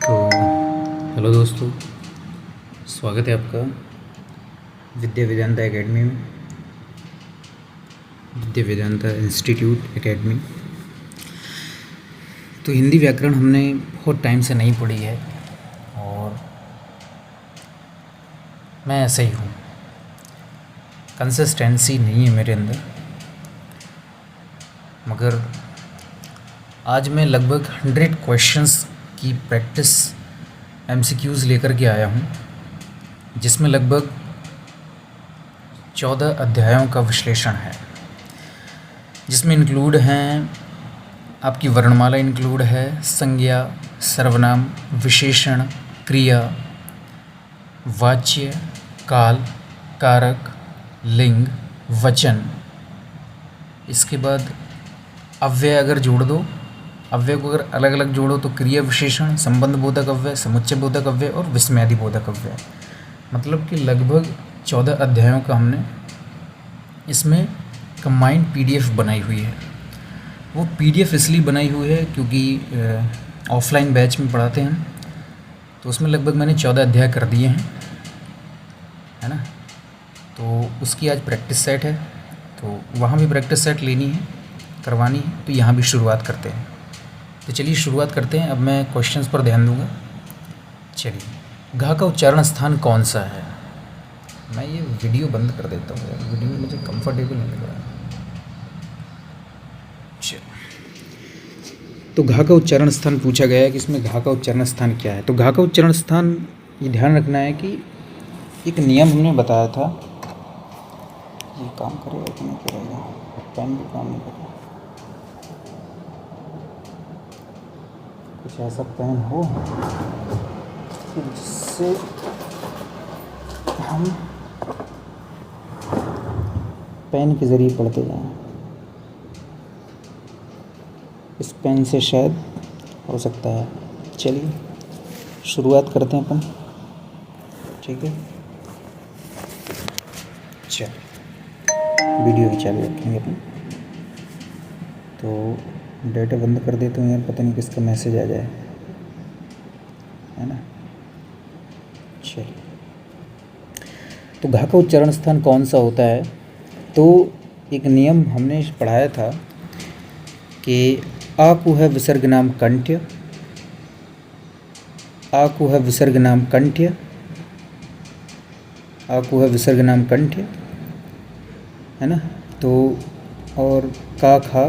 तो हेलो दोस्तों, स्वागत है आपका विद्या वेदांता एकेडमी में, विद्या वेदांता इंस्टीट्यूट एकेडमी। तो हिंदी व्याकरण हमने बहुत टाइम से नहीं पढ़ी है और मैं ऐसा ही हूँ, कंसिस्टेंसी नहीं है मेरे अंदर। मगर आज मैं लगभग 100 क्वेश्चंस की प्रैक्टिस एमसीक्यूज़ लेकर के आया हूँ, जिसमें लगभग 14 अध्यायों का विश्लेषण है, जिसमें इंक्लूड हैं आपकी वर्णमाला, इंक्लूड है संज्ञा, सर्वनाम, विशेषण, क्रिया, वाच्य, काल, कारक, लिंग, वचन। इसके बाद अव्यय अगर जोड़ दो, अव्यय को अगर अलग अलग जोड़ो तो क्रिया विशेषण, संबंध बोधक अव्यय, समुच्चय बोधक अव्यय और विस्मयादि बोधक अव्यय। मतलब कि लगभग 14 अध्यायों का हमने इसमें कंबाइंड पीडीएफ बनाई हुई है। वो पीडीएफ इसलिए बनाई हुई है क्योंकि ऑफलाइन बैच में पढ़ाते हैं, तो उसमें लगभग मैंने 14 अध्याय कर दिए हैं, है ना। तो उसकी आज प्रैक्टिस सेट है, तो वहाँ भी प्रैक्टिस सेट लेनी है, करवानी है, तो यहाँ भी शुरुआत करते हैं। तो चलिए शुरुआत करते हैं। अब मैं क्वेश्चंस पर ध्यान दूंगा। चलिए, घा का उच्चारण स्थान कौन सा है? मैं ये वीडियो बंद कर देता हूँ यार, वीडियो में मुझे कंफर्टेबल नहीं लग रहा है। तो घा का उच्चारण स्थान पूछा गया है कि इसमें घा का उच्चारण स्थान क्या है। तो घा का उच्चारण स्थान, ये ध्यान रखना है कि एक नियम हमने बताया था। ये काम करेगा कि नहीं करेगा? पेन भी काम नहीं करेगा। कुछ ऐसा पेन हो कि जिससे हम पेन के ज़रिए पढ़ते जाएं। इस पेन से शायद हो सकता है। चलिए शुरुआत करते हैं अपन, ठीक है। चल, वीडियो भी चालू रखेंगे अपन। तो डेटा बंद कर देता हूँ यार, पता नहीं किसका मैसेज आ जाए, है ना। चलिए, तो घा का उच्चारण स्थान कौन सा होता है? तो एक नियम हमने पढ़ाया था कि आ को है विसर्ग नाम कंठ्य, आ को है विसर्ग नाम कंठ्य, आ को है विसर्ग नाम कंठ्य, है ना। तो और का, खा,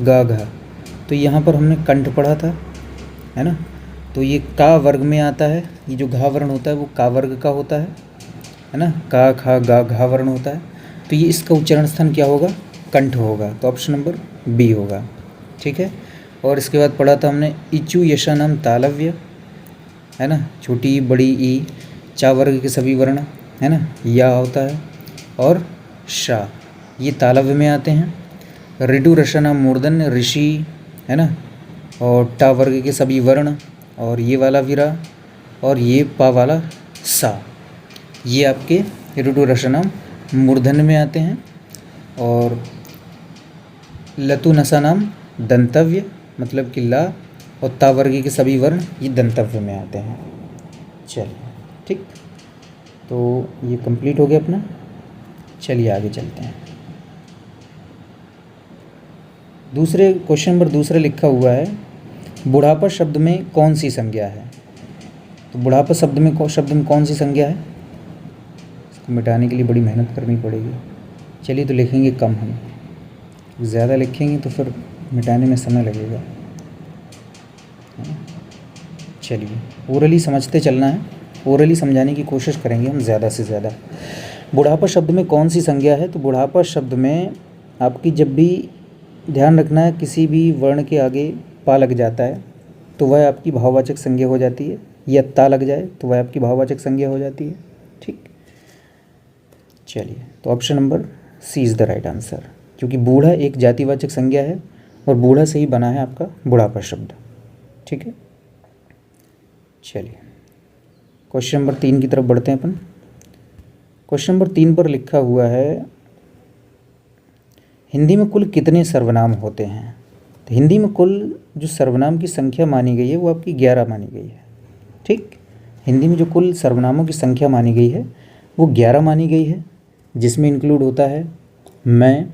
गा, घा, तो यहाँ पर हमने कंठ पढ़ा था, है ना। तो ये का वर्ग में आता है, ये जो घा वर्ण होता है वो का वर्ग का होता है ना। का, खा, गा, घा वर्ण होता है, तो ये इसका उच्चारण स्थान क्या होगा? कंठ होगा। तो ऑप्शन नंबर बी होगा, ठीक है। और इसके बाद पढ़ा था हमने इचु यशानम तालव्य, है ना। छोटी बड़ी ई, चा वर्ग के सभी वर्ण, है ना, या होता है, और शा, ये तालव्य में आते हैं। ऋटु रशनाम मूर्धन्य, ऋषि, है ना, और टा वर्ग के सभी वर्ण, और ये वाला विरा, और ये पा वाला सा, ये आपके ऋटु रशनाम मूर्धन्य में आते हैं। और लतु नसा नाम दंतव्य, मतलब कि ला और ता वर्ग के सभी वर्ण ये दंतव्य में आते हैं। चलिए, ठीक, तो ये कंप्लीट हो गया अपना। चलिए आगे चलते हैं। दूसरे क्वेश्चन नंबर दूसरा लिखा हुआ है, बुढ़ापा शब्द में कौन सी संज्ञा है? तो बुढ़ापा शब्द में कौन सी संज्ञा है? इसको मिटाने के लिए बड़ी मेहनत करनी पड़ेगी। चलिए, तो लिखेंगे कम, हम ज़्यादा लिखेंगे तो फिर मिटाने में समय लगेगा। चलिए, ओरली समझते चलना है, ओरली समझाने की कोशिश करेंगे हम ज़्यादा से ज़्यादा। बुढ़ापा शब्द में कौन सी संज्ञा है? तो बुढ़ापा शब्द में आपकी जब भी ध्यान रखना है, किसी भी वर्ण के आगे पा लग जाता है तो वह आपकी भाववाचक संज्ञा हो जाती है, या ता लग जाए तो वह आपकी भाववाचक संज्ञा हो जाती है, ठीक। चलिए, तो option number C is the right answer, क्योंकि बूढ़ा एक जातिवाचक संज्ञा है और बूढ़ा से ही बना है आपका बुढ़ापा शब्द, ठीक है। चलिए, क्वेश्चन नंबर 3 की तरफ बढ़ते हैं अपन। क्वेश्चन नंबर 3 पर लिखा हुआ है, हिंदी में कुल कितने सर्वनाम होते हैं? तो हिंदी में कुल जो सर्वनाम की संख्या मानी गई है वो आपकी 11 मानी गई है, ठीक। हिंदी में जो कुल सर्वनामों की संख्या मानी गई है वो 11 मानी गई है, जिसमें इंक्लूड होता है मैं,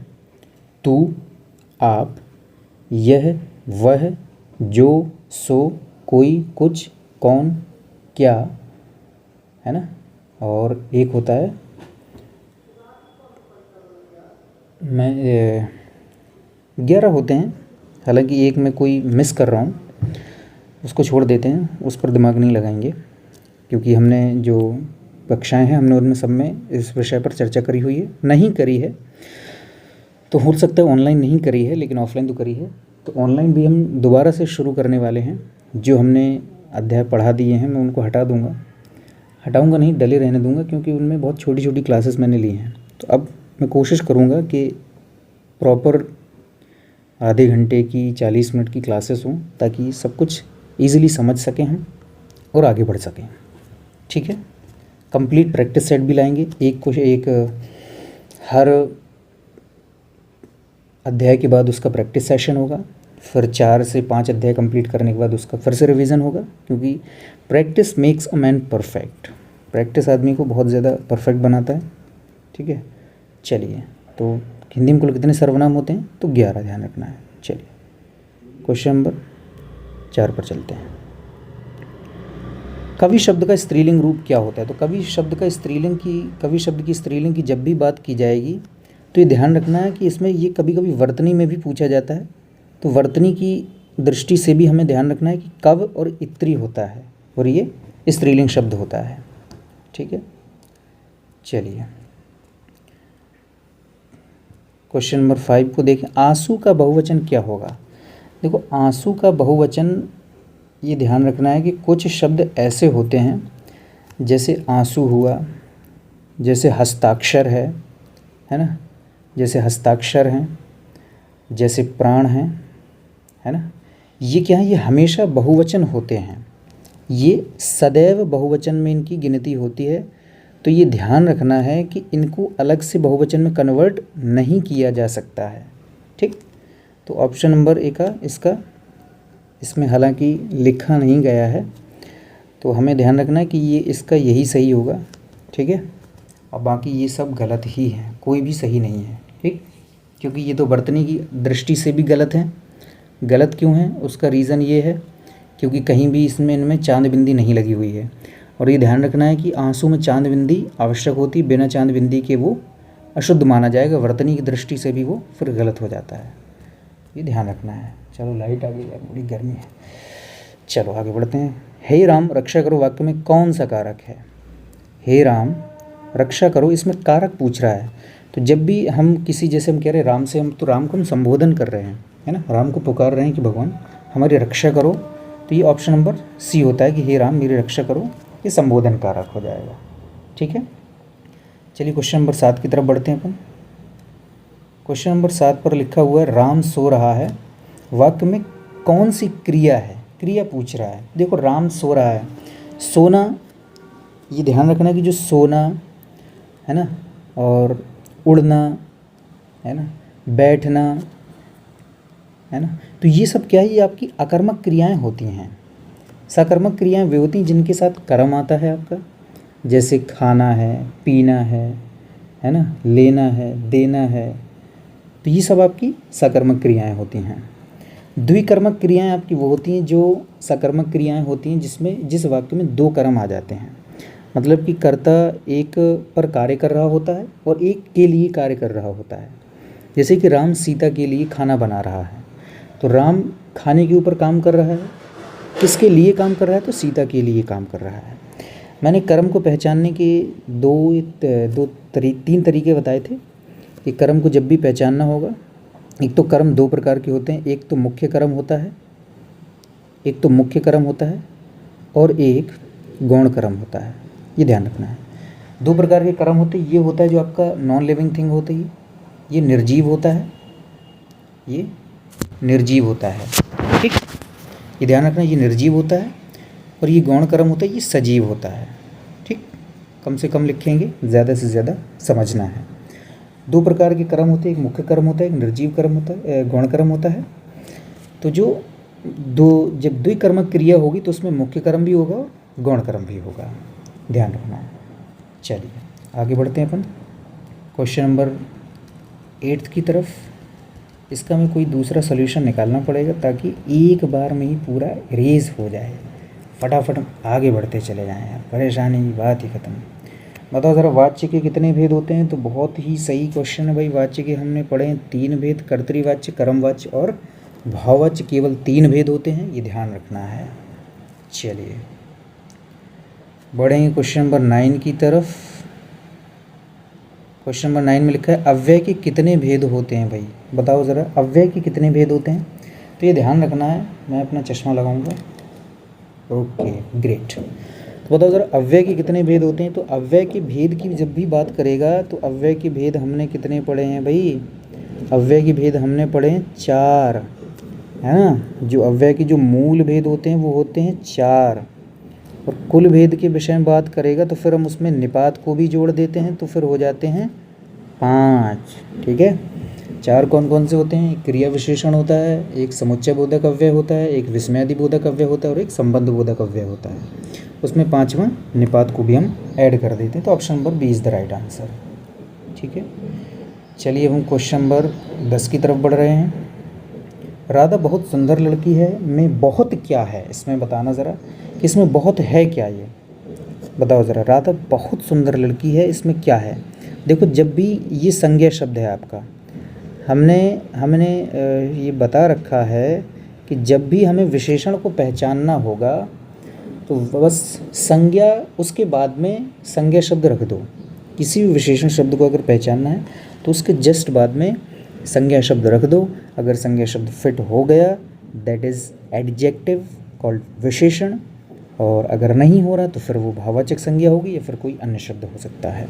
तू, आप, यह, वह, जो, सो, कोई, कुछ, कौन, क्या, है ना। और एक होता है मैं 11 होते हैं, हालांकि एक में कोई मिस कर रहा हूँ, उसको छोड़ देते हैं, उस पर दिमाग नहीं लगाएंगे, क्योंकि हमने जो कक्षाएं हैं हमने उनमें सब में इस विषय पर चर्चा करी हुई है। नहीं करी है तो हो सकता है ऑनलाइन नहीं करी है, लेकिन ऑफलाइन तो करी है। तो ऑनलाइन भी हम दोबारा से शुरू करने वाले हैं। जो हमने अध्याय पढ़ा दिए हैं मैं उनको हटाऊंगा नहीं, डले रहने दूंगा, क्योंकि उनमें बहुत छोटी छोटी क्लासेस मैंने ली हैं। तो अब मैं कोशिश करूंगा कि प्रॉपर आधे घंटे की 40 मिनट की क्लासेस हों, ताकि सब कुछ ईज़िली समझ सकें हम और आगे बढ़ सकें। ठीक है। कंप्लीट प्रैक्टिस सेट भी लाएंगे, एक हर अध्याय के बाद उसका प्रैक्टिस सेशन होगा, फिर 4 से 5 अध्याय कंप्लीट करने के बाद उसका फिर से रिवीजन होगा, क्योंकि practice makes a man perfect. Practice आदमी को बहुत ज़्यादा परफेक्ट बनाता है। ठीक है। चलिए, तो हिंदी में कुल कितने सर्वनाम होते हैं? तो 11, ध्यान रखना है। चलिए क्वेश्चन नंबर 4 पर चलते हैं। कवि शब्द का स्त्रीलिंग रूप क्या होता है? तो कवि शब्द की स्त्रीलिंग की जब भी बात की जाएगी तो ये ध्यान रखना है कि इसमें ये कभी कभी वर्तनी में भी पूछा जाता है। तो वर्तनी की दृष्टि से भी हमें ध्यान रखना है कि कव और इत्री होता है और ये स्त्रीलिंग शब्द होता है। ठीक है। चलिए क्वेश्चन नंबर 5 को देखें। आंसू का बहुवचन क्या होगा? देखो, आंसू का बहुवचन ये ध्यान रखना है कि कुछ शब्द ऐसे होते हैं, जैसे आंसू हुआ, जैसे हस्ताक्षर है ना, जैसे हस्ताक्षर हैं, जैसे प्राण हैं, है ना। ये क्या है? ये हमेशा बहुवचन होते हैं, ये सदैव बहुवचन में इनकी गिनती होती है। तो ये ध्यान रखना है कि इनको अलग से बहुवचन में कन्वर्ट नहीं किया जा सकता है। ठीक। तो ऑप्शन नंबर ए का इसमें हालांकि लिखा नहीं गया है, तो हमें ध्यान रखना है कि ये इसका यही सही होगा। ठीक है। और बाकी ये सब गलत ही हैं, कोई भी सही नहीं है। ठीक। क्योंकि ये तो वर्तनी की दृष्टि से भी गलत है। गलत क्यों है? उसका रीज़न ये है क्योंकि कहीं भी इनमें चांद बिंदी नहीं लगी हुई है। और ये ध्यान रखना है कि आंसू में चांद बिंदी आवश्यक होती, बिना चांद बिंदी के वो अशुद्ध माना जाएगा, वर्तनी की दृष्टि से भी वो फिर गलत हो जाता है। ये ध्यान रखना है। चलो लाइट आ गई यार, बड़ी गर्मी है। चलो आगे बढ़ते हैं। हे राम रक्षा करो वाक्य में कौन सा कारक है? हे राम रक्षा करो, इसमें कारक पूछ रहा है। तो जब भी हम किसी, जैसे हम कह रहे हैं राम से, हम तो राम को हम संबोधन कर रहे हैं, है ना, राम को पुकार रहे हैं कि भगवान हमारी रक्षा करो, तो ये ऑप्शन नंबर सी होता है कि हे राम मेरी रक्षा करो, ये संबोधन कारक हो जाएगा। ठीक है। चलिए क्वेश्चन नंबर 7 की तरफ बढ़ते हैं अपन। क्वेश्चन नंबर 7 पर लिखा हुआ है राम सो रहा है, वाक्य में कौन सी क्रिया है? क्रिया पूछ रहा है। देखो, राम सो रहा है, सोना, ये ध्यान रखना कि जो सोना है ना, और उड़ना है ना, बैठना है ना, तो ये सब क्या है? ये आपकी अकर्मक क्रियाएं होती हैं। सकर्मक क्रियाएं वे होती हैं जिनके साथ कर्म आता है आपका, जैसे खाना है, पीना है ना, लेना है, देना है, तो ये सब आपकी सकर्मक क्रियाएं होती हैं। द्विकर्मक क्रियाएं आपकी वो होती हैं जो सकर्मक क्रियाएं होती हैं जिस वाक्य में 2 कर्म आ जाते हैं। मतलब कि कर्ता एक पर कार्य कर रहा होता है और एक के लिए कार्य कर रहा होता है। जैसे कि राम सीता के लिए खाना बना रहा है, तो राम खाने के ऊपर काम कर रहा है। किसके लिए काम कर रहा है? तो सीता के लिए काम कर रहा है। मैंने कर्म को पहचानने के 3 तरीके बताए थे कि कर्म को जब भी पहचानना होगा। एक तो कर्म 2 प्रकार के होते हैं, एक तो मुख्य कर्म होता है और एक गौण कर्म होता है। ये ध्यान रखना है। 2 प्रकार के कर्म होते हैं। ये होता है जो आपका नॉन लिविंग थिंग होती है, ये निर्जीव होता है, ठीक। ये ध्यान रखना, ये निर्जीव होता है। और ये गौण कर्म होता है, ये सजीव होता है, ठीक। कम से कम लिखेंगे, ज़्यादा से ज़्यादा समझना है। 2 प्रकार के कर्म होते हैं, एक मुख्य कर्म होता है, एक निर्जीव कर्म होता है, गौण कर्म होता है। तो जब द्विकर्मक क्रिया होगी तो उसमें मुख्य कर्म भी होगा गौणकर्म भी होगा, ध्यान रखना है। चलिए आगे बढ़ते हैं अपन क्वेश्चन नंबर 8 की तरफ। इसका हमें कोई दूसरा सोल्यूशन निकालना पड़ेगा ताकि एक बार में ही पूरा इरेज हो जाए, फटाफट आगे बढ़ते चले जाएं यार, परेशानी की बात ही ख़त्म। बताओ ज़रा वाच्य के कितने भेद होते हैं? तो बहुत ही सही क्वेश्चन है भाई। वाच्य के हमने पढ़े हैं 3 भेद, कर्तृवाच्य, कर्मवाच्य और भाववाच्य, केवल 3 भेद होते हैं, ये ध्यान रखना है। चलिए बढ़ेंगे क्वेश्चन नंबर 9 की तरफ। क्वेश्चन नंबर 9 में लिखा है अव्यय के कितने भेद होते हैं भाई? बताओ ज़रा अव्यय के कितने भेद होते हैं? तो ये ध्यान रखना है, मैं अपना चश्मा लगाऊंगा। Okay great. तो बताओ ज़रा अव्यय के कितने भेद होते हैं? तो अव्यय के भेद की जब भी बात करेगा तो अव्यय के भेद हमने कितने पढ़े हैं भाई? अव्यय के भेद हमने पढ़े हैं 4, है ना। जो अव्यय के जो मूल भेद होते हैं वो होते हैं 4, और कुल भेद के विषय में बात करेगा तो फिर हम उसमें निपात को भी जोड़ देते हैं, तो फिर हो जाते हैं 5। ठीक है, 4 कौन कौन से होते हैं? एक क्रिया विशेषण होता है, एक समुच्चय बोधक अव्यय होता है, एक विस्मयादि बोधक अव्यय होता है और एक संबंध बोधक अव्यय होता है। उसमें 5वां निपात को भी हम ऐड कर देते हैं। तो option number B is the right answer. ठीक है, चलिए हम क्वेश्चन नंबर 10 की तरफ बढ़ रहे हैं। राधा बहुत सुंदर लड़की है में बहुत क्या है? इसमें बताना ज़रा कि इसमें बहुत है क्या? ये बताओ ज़रा। राधा बहुत सुंदर लड़की है, इसमें क्या है? देखो जब भी ये संज्ञा शब्द है आपका, हमने ये बता रखा है कि जब भी हमें विशेषण को पहचानना होगा तो बस संज्ञा उसके बाद में संज्ञा शब्द रख दो। किसी भी विशेषण शब्द को अगर पहचानना है तो उसके जस्ट बाद में संज्ञा शब्द रख दो। अगर संज्ञा शब्द फिट हो गया दैट इज़ एडजेक्टिव कॉल्ड विशेषण, और अगर नहीं हो रहा तो फिर वो भाववाचक संज्ञा होगी या फिर कोई अन्य शब्द हो सकता है।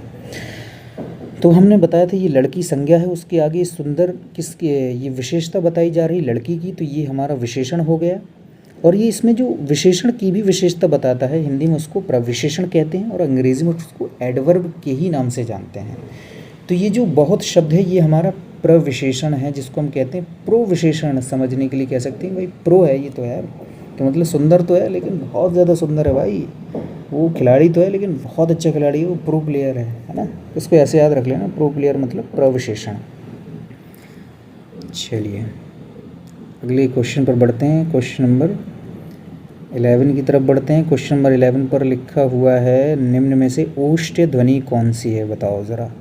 तो हमने बताया था ये लड़की संज्ञा है, उसके आगे सुंदर किसकी ये विशेषता बताई जा रही लड़की की, तो ये हमारा विशेषण हो गया। और ये इसमें जो विशेषण की भी विशेषता बताता है, हिंदी में उसको प्रविशेषण कहते हैं और अंग्रेज़ी में उसको एडवर्ब के ही नाम से जानते हैं। तो ये जो बहुत शब्द है ये हमारा प्रविशेषण है, जिसको हम कहते हैं प्रो विशेषण। समझने के लिए कह सकते हैं भाई प्रो है ये तो यार, तो मतलब सुंदर तो है लेकिन बहुत ज़्यादा सुंदर है भाई। वो खिलाड़ी तो है लेकिन बहुत अच्छा खिलाड़ी है, वो प्रो प्लेयर है ना। इसको ऐसे याद रख लेना, प्रो प्लेयर मतलब प्रविशेषण। चलिए अगले क्वेश्चन पर बढ़ते हैं, क्वेश्चन नंबर 11 की तरफ बढ़ते हैं। क्वेश्चन नंबर 11 पर लिखा हुआ है निम्न में से ओष्ठ्य ध्वनि कौन सी है? बताओ ज़रा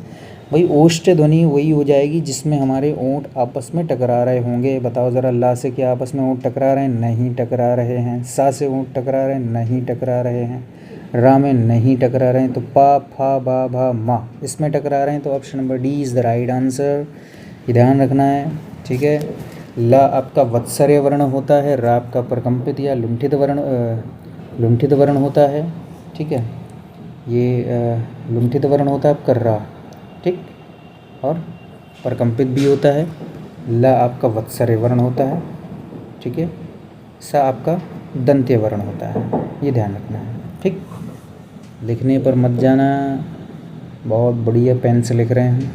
भाई। ओष्ठ्य ध्वनि वही हो जाएगी जिसमें हमारे ओंठ आपस में टकरा रहे होंगे। बताओ ज़रा, ला से क्या आपस में ओंठ टकरा रहे हैं? नहीं टकरा रहे हैं। सा से ओंठ टकरा रहे हैं? नहीं टकरा रहे हैं। रा में नहीं टकरा रहे हैं। तो पा, फा, बा, भा, मा इसमें टकरा रहे हैं। तो option number D is the right answer, ये ध्यान रखना है। ठीक है, ला आपका वत्सर्य वर्ण होता है, रा आपका प्रकंपित या लुंठित वर्ण होता है। ठीक है, ये लुंठित वर्ण होता है आपका रा, ठीक, और प्रकंपित भी होता है। ला आपका वत्सर्य वर्ण होता है, ठीक है। सा आपका दंत्य वर्ण होता है, ये ध्यान रखना है। ठीक, लिखने पर मत जाना, बहुत बढ़िया पेन से लिख रहे हैं।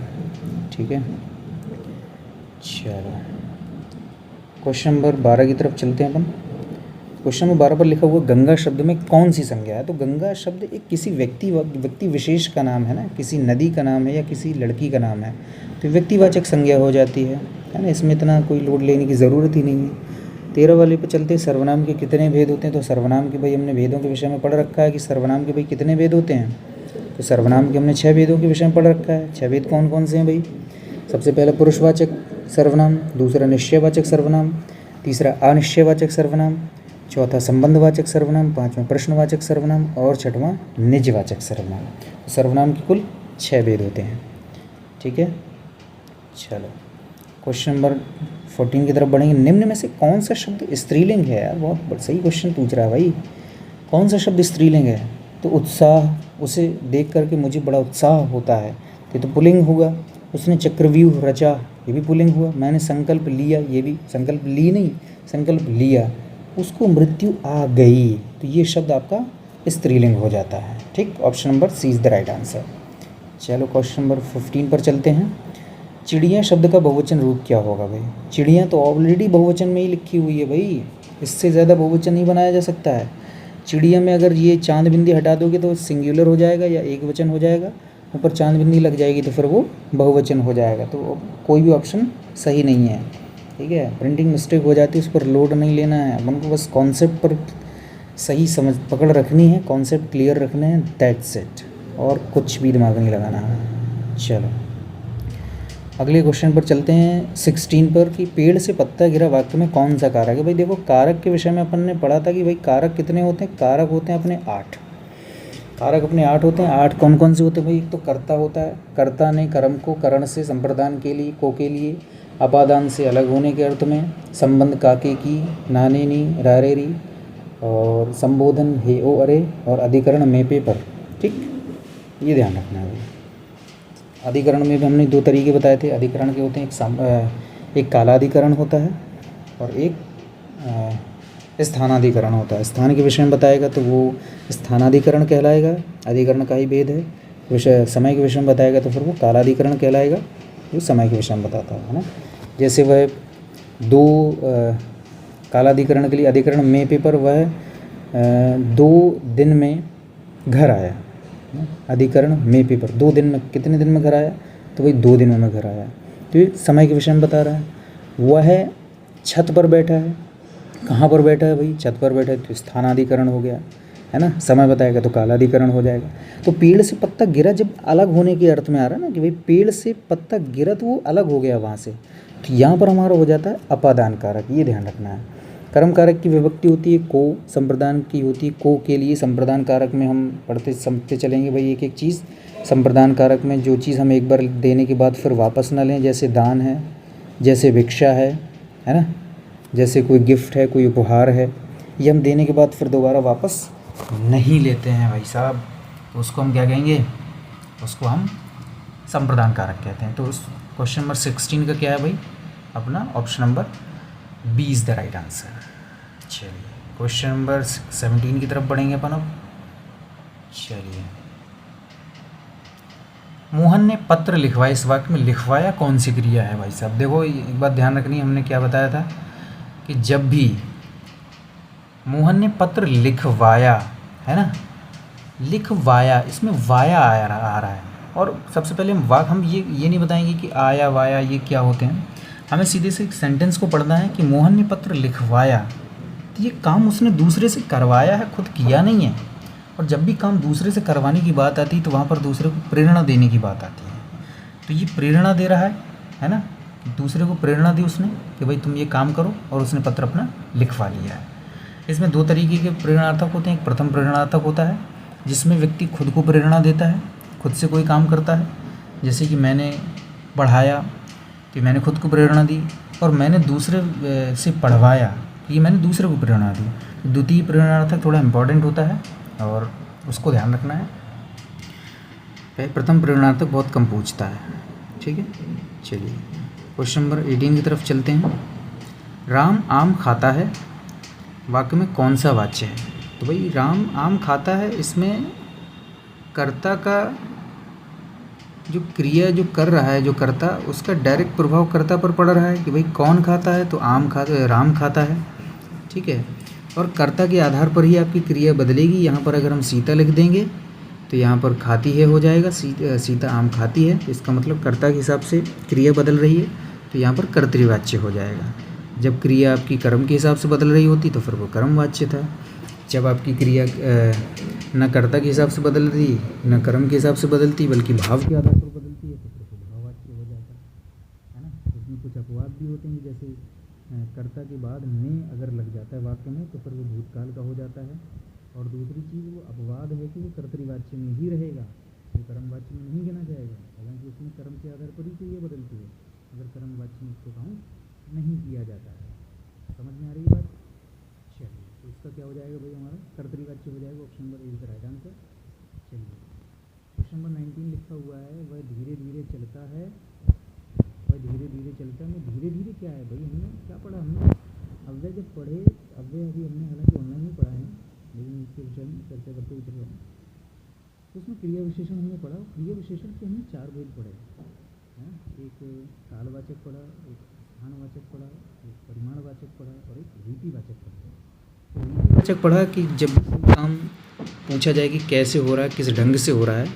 ठीक है, चलो क्वेश्चन नंबर 12 की तरफ चलते हैं अपन। क्वेश्चन नंबर 12 पर लिखा हुआ गंगा शब्द में कौन सी संज्ञा है? तो गंगा शब्द एक किसी व्यक्ति विशेष का नाम है ना, किसी नदी का नाम है या किसी लड़की का नाम है, तो व्यक्तिवाचक संज्ञा हो जाती है ना। इसमें इतना कोई लोड लेने की ज़रूरत ही नहीं है। 13 वाले पर चलते हैं, सर्वनाम के कितने भेद होते हैं? तो सर्वनाम के भाई हमने भेदों के विषय में पढ़ रखा है कि सर्वनाम के भाई कितने भेद होते हैं। तो सर्वनाम के हमने 6 भेदों के विषय में पढ़ रखा है। 6 भेद कौन कौन से हैं भाई? सबसे पहला पुरुषवाचक सर्वनाम, दूसरा निश्चयवाचक सर्वनाम, तीसरा अनिश्चयवाचक सर्वनाम, चौथा संबंधवाचक सर्वनाम, पांचवा प्रश्नवाचक सर्वनाम और छठवां निजवाचक सर्वनाम। तो सर्वनाम के कुल 6 भेद होते हैं। ठीक है, चलो क्वेश्चन नंबर 14 की तरफ बढ़ेंगे। निम्न में से कौन सा शब्द स्त्रीलिंग है? यार बहुत सही क्वेश्चन पूछ रहा है भाई, कौन सा शब्द स्त्रीलिंग है? तो उत्साह, उसे देख करके मुझे बड़ा उत्साह होता है, ये तो पुल्लिंग हुआ। उसने चक्रव्यूह रचा, ये भी पुल्लिंग हुआ। मैंने संकल्प लिया, ये भी संकल्प ली नहीं, संकल्प लिया। उसको मृत्यु आ गई, तो ये शब्द आपका स्त्रीलिंग हो जाता है। ठीक, option number C is the right answer. चलो क्वेश्चन नंबर 15 पर चलते हैं। चिड़िया शब्द का बहुवचन रूप क्या होगा भाई? चिड़िया तो ऑलरेडी बहुवचन में ही लिखी हुई है भाई, इससे ज़्यादा बहुवचन नहीं बनाया जा सकता है। चिड़िया में अगर ये चांद बिंदी हटा दोगे तो सिंगुलर हो जाएगा या एक वचन हो जाएगा, ऊपर चांद बिंदी लग जाएगी तो फिर वो बहुवचन हो जाएगा। तो कोई भी ऑप्शन सही नहीं है, ठीक है। प्रिंटिंग मिस्टेक हो जाती है, उस पर लोड नहीं लेना है अपन को, बस कॉन्सेप्ट पर सही समझ पकड़ रखनी है, कॉन्सेप्ट क्लियर रखने हैं, दैट्स इट, और कुछ भी दिमाग नहीं लगाना है। चलो अगले क्वेश्चन पर चलते हैं 16 पर, कि पेड़ से पत्ता गिरा वाक्य में कौन सा कारक है। भाई देखो, कारक के विषय में अपन ने पढ़ा था कि भाई कारक कितने होते हैं, कारक होते हैं अपने 8, कारक अपने 8 होते हैं। 8 कौन कौन से होते हैं भाई, एक तो कर्ता होता है, कर्ता ने कर्म को करण से संप्रदान के लिए, को के लिए, अपादान से अलग होने के अर्थ में, संबंध काके की, नाने नी, रारे री, और संबोधन हे ओ अरे, और अधिकरण में पे पर, ठीक, ये ध्यान रखना है भाई। अधिकरण में भी हमने 2 तरीके बताए थे, अधिकरण के होते हैं, एक कालाधिकरण होता है और एक स्थानाधिकरण होता है। स्थान के विषय में बताएगा तो वो स्थानाधिकरण कहलाएगा, अधिकरण का ही भेद है। विषय समय के विषय में बताएगा तो फिर वो कालाधिकरण कहलाएगा, जो समय के विषय में बताता है ना। जैसे वह 2 कालाधिकरण के लिए अधिकरण में पेपर, वह 2 दिन में घर आया, अधिकरण में पेपर 2 दिन में, कितने दिन में घर आया, तो वही 2 दिनों में घर आया। तो ये समय के विषय में बता रहा है। वह छत पर बैठा है, कहाँ पर बैठा है भाई, छत पर बैठा है, तो स्थानाधिकरण हो गया, है ना। समय बताएगा तो कालाधिकरण हो जाएगा। तो पेड़ से पत्ता गिरा जब अलग होने के अर्थ में आ रहा है ना, कि भाई पेड़ से पत्ता गिरा तो वो अलग हो गया वहाँ से, तो यहाँ पर हमारा हो जाता है अपादान कारक, ये ध्यान रखना है। कर्म कारक की विभक्ति होती है को, संप्रदान की होती है को के लिए। संप्रदान कारक में हम पढ़ते समझते चलेंगे भाई एक एक चीज़। संप्रदान कारक में जो चीज़ हम एक बार देने के बाद फिर वापस ना लें, जैसे दान है, जैसे भिक्षा है ना, जैसे कोई गिफ्ट है, कोई उपहार है, ये हम देने के बाद फिर दोबारा वापस नहीं लेते हैं भाई साहब, तो उसको हम क्या कहेंगे, उसको हम संप्रदान कारक कहते हैं। तो उस क्वेश्चन नंबर 16 का क्या है भाई, अपना option number B is the right answer. चलिए क्वेश्चन नंबर 17 की तरफ बढ़ेंगे अपन अब। चलिए, मोहन ने पत्र लिखवाया, इस वाक्य में लिखवाया कौन सी क्रिया है भाई साहब। देखो एक बात ध्यान रखनी, हमने क्या बताया था कि जब भी मोहन ने पत्र लिखवाया, है ना, लिखवाया, इसमें वाया आ रहा है। और सबसे पहले हम ये नहीं बताएंगे कि आया वाया ये क्या होते हैं, हमें सीधे से एक सेंटेंस को पढ़ना है कि मोहन ने पत्र लिखवाया, तो ये काम उसने दूसरे से करवाया है, खुद किया नहीं है। और जब भी काम दूसरे से करवाने की बात आती है तो वहाँ पर दूसरे को प्रेरणा देने की बात आती है। तो ये प्रेरणा दे रहा है ना, दूसरे को प्रेरणा दी उसने कि भाई तुम ये काम करो, और उसने पत्र अपना लिखवा लिया है। इसमें 2 तरीके के प्रेरणार्थक होते हैं। एक प्रथम प्रेरणार्थक होता है जिसमें व्यक्ति खुद को प्रेरणा देता है, खुद से कोई काम करता है, जैसे कि मैंने पढ़ाया कि मैंने खुद को प्रेरणा दी, और मैंने दूसरे से पढ़वाया कि मैंने दूसरे को प्रेरणा दी। द्वितीय प्रेरणार्थक थोड़ा इम्पॉर्टेंट होता है और उसको ध्यान रखना है। प्रथम प्रेरणार्थक बहुत कम पूछता है, ठीक है। चलिए क्वेश्चन नंबर 18 की तरफ चलते हैं। राम आम खाता है, वाक्य में कौन सा वाच्य है। तो भाई राम आम खाता है, इसमें कर्ता का जो क्रिया जो कर रहा है, जो कर्ता, उसका डायरेक्ट प्रभाव कर्ता पर पड़ रहा है कि भाई कौन खाता है, तो राम खाता है, ठीक है। और कर्ता के आधार पर ही आपकी क्रिया बदलेगी। यहाँ पर अगर हम सीता लिख देंगे तो यहाँ पर खाती है हो जाएगा, सीता आम खाती है, इसका मतलब कर्ता के हिसाब से क्रिया बदल रही है, तो यहाँ पर कर्तृवाच्य हो जाएगा। जब क्रिया आपकी कर्म के हिसाब से बदल रही होती तो फिर वो कर्मवाच्य था। जब आपकी क्रिया न कर्ता के हिसाब से बदल रही, न कर्म के हिसाब से बदलती, बल्कि भाव के आधार पर बदलती है, तो फिर वो भाववाच्य हो जाता है ना। उसमें कुछ अपवाद भी होते हैं, जैसे कर्ता के बाद ने अगर लग जाता है वाक्य में तो फिर वो भूतकाल का हो जाता है। और दूसरी चीज़ वो अपवाद है कि वो कर्तृवाच्य में ही रहेगा, वो कर्मवाच्य में नहीं गिना जाएगा, हालांकि उसमें कर्म के आधार पर ही क्रिया बदलती है, अगर कर्मवाच्य में उसको काउंट नहीं किया जाता है। समझ में आ रही बात। चलिए तो इसका क्या हो जाएगा भाई, हमारा कर्तृवाच्य हो जाएगा। Option number A is the right answer. चलिए क्वेश्चन नंबर 19 लिखा हुआ है, वह धीरे धीरे चलता है, वह धीरे धीरे चलता है। धीरे धीरे क्या है भाई, हमने क्या पढ़ा, हमने अव्यय जब पढ़े, अव्यय अभी हमने हालांकि ऑनलाइन ही पढ़ा है, लेकिन इसके विषय में चर्चा करते हुए चल रहा हूँ। तो उसमें क्रिया विशेषण हमने पढ़ा, क्रिया विशेषण के हमने 4 भेद पढ़े हैं। एक कालवाचक पढ़ा, एक स्थानवाचक पढ़ा, एक परिमाणवाचक पढ़ा और एक रीतिवाचक पढ़ा। रीतिवाचक पढ़ा कि जब काम पूछा जाए कि कैसे हो रहा है, किस ढंग से हो रहा है,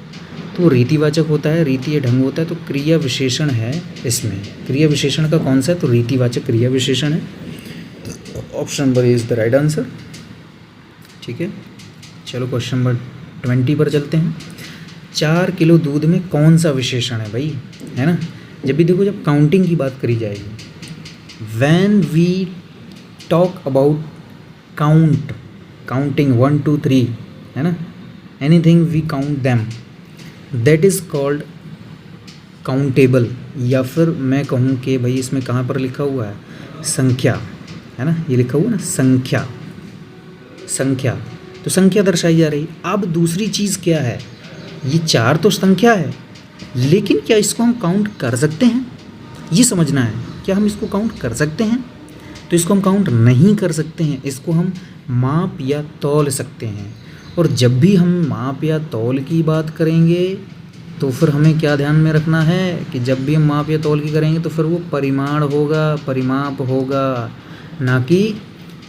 तो रीतिवाचक होता है, रीति या ढंग होता है, तो क्रिया विशेषण है इसमें। क्रिया विशेषण का कौन सा है? तो रीतिवाचक क्रिया विशेषण है। Option number is the right answer. ठीक है, चलो क्वेश्चन नंबर 20 पर चलते हैं। 4 किलो दूध में कौन सा विशेषण है भाई, है ना? जब भी देखो, जब काउंटिंग की बात करी जाएगी, when we talk about counting 1 2 3, है ना, anything we count them, that is called countable. या फिर मैं कहूँ कि भाई इसमें कहाँ पर लिखा हुआ है? संख्या, है ना, ये लिखा हुआ ना संख्या, संख्या, तो संख्या दर्शाई जा रही। अब दूसरी चीज़ क्या है? ये 4 तो संख्या है, लेकिन क्या इसको हम काउंट कर सकते हैं? ये समझना है, क्या हम इसको काउंट कर सकते हैं? तो इसको हम काउंट नहीं कर सकते हैं, इसको हम माप या तौल सकते हैं। और जब भी हम माप या तौल की बात करेंगे तो फिर हमें क्या ध्यान में रखना है कि जब भी हम माप या तौल की करेंगे तो फिर वो परिमाण होगा, परिमाप होगा, ना कि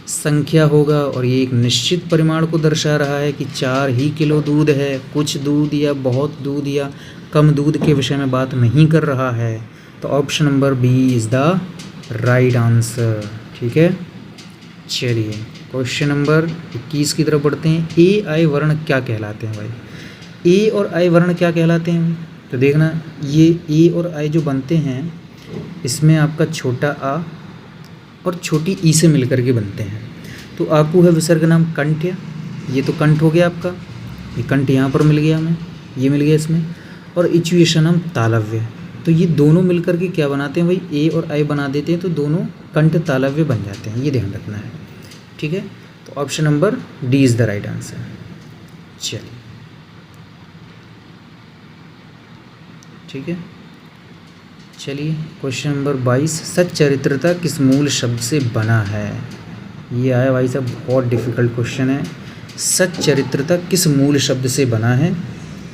संख्या होगा। और ये एक निश्चित परिमाण को दर्शा रहा है कि 4 ही किलो दूध है, कुछ दूध या बहुत दूध या कम दूध के विषय में बात नहीं कर रहा है। तो option number B is the right answer. ठीक है, चलिए क्वेश्चन नंबर 21 की तरफ बढ़ते हैं। ए आई वर्ण क्या कहलाते हैं भाई? ए और आई वर्ण क्या कहलाते हैं? तो देखना, ये ए और आई जो बनते हैं, इसमें आपका छोटा आ और छोटी ई से मिलकर के बनते हैं। तो आपको है विसर्ग नाम कंठ्य, ये तो कंठ हो गया आपका, ये कंठ यहाँ पर मिल गया हमें, ये मिल गया इसमें। और इचुएशन नाम तालव्य, तो ये दोनों मिलकर के क्या बनाते हैं भाई? ए और आई बना देते हैं, तो दोनों कंठ तालव्य बन जाते हैं, ये ध्यान रखना है। ठीक है, तो option number D is the right answer. चलिए, ठीक है, चलिए क्वेश्चन नंबर 22। सच्चरित्रता किस मूल शब्द से बना है? ये आया भाई साहब, बहुत डिफिकल्ट क्वेश्चन है। सच्चरित्रता किस मूल शब्द से बना है?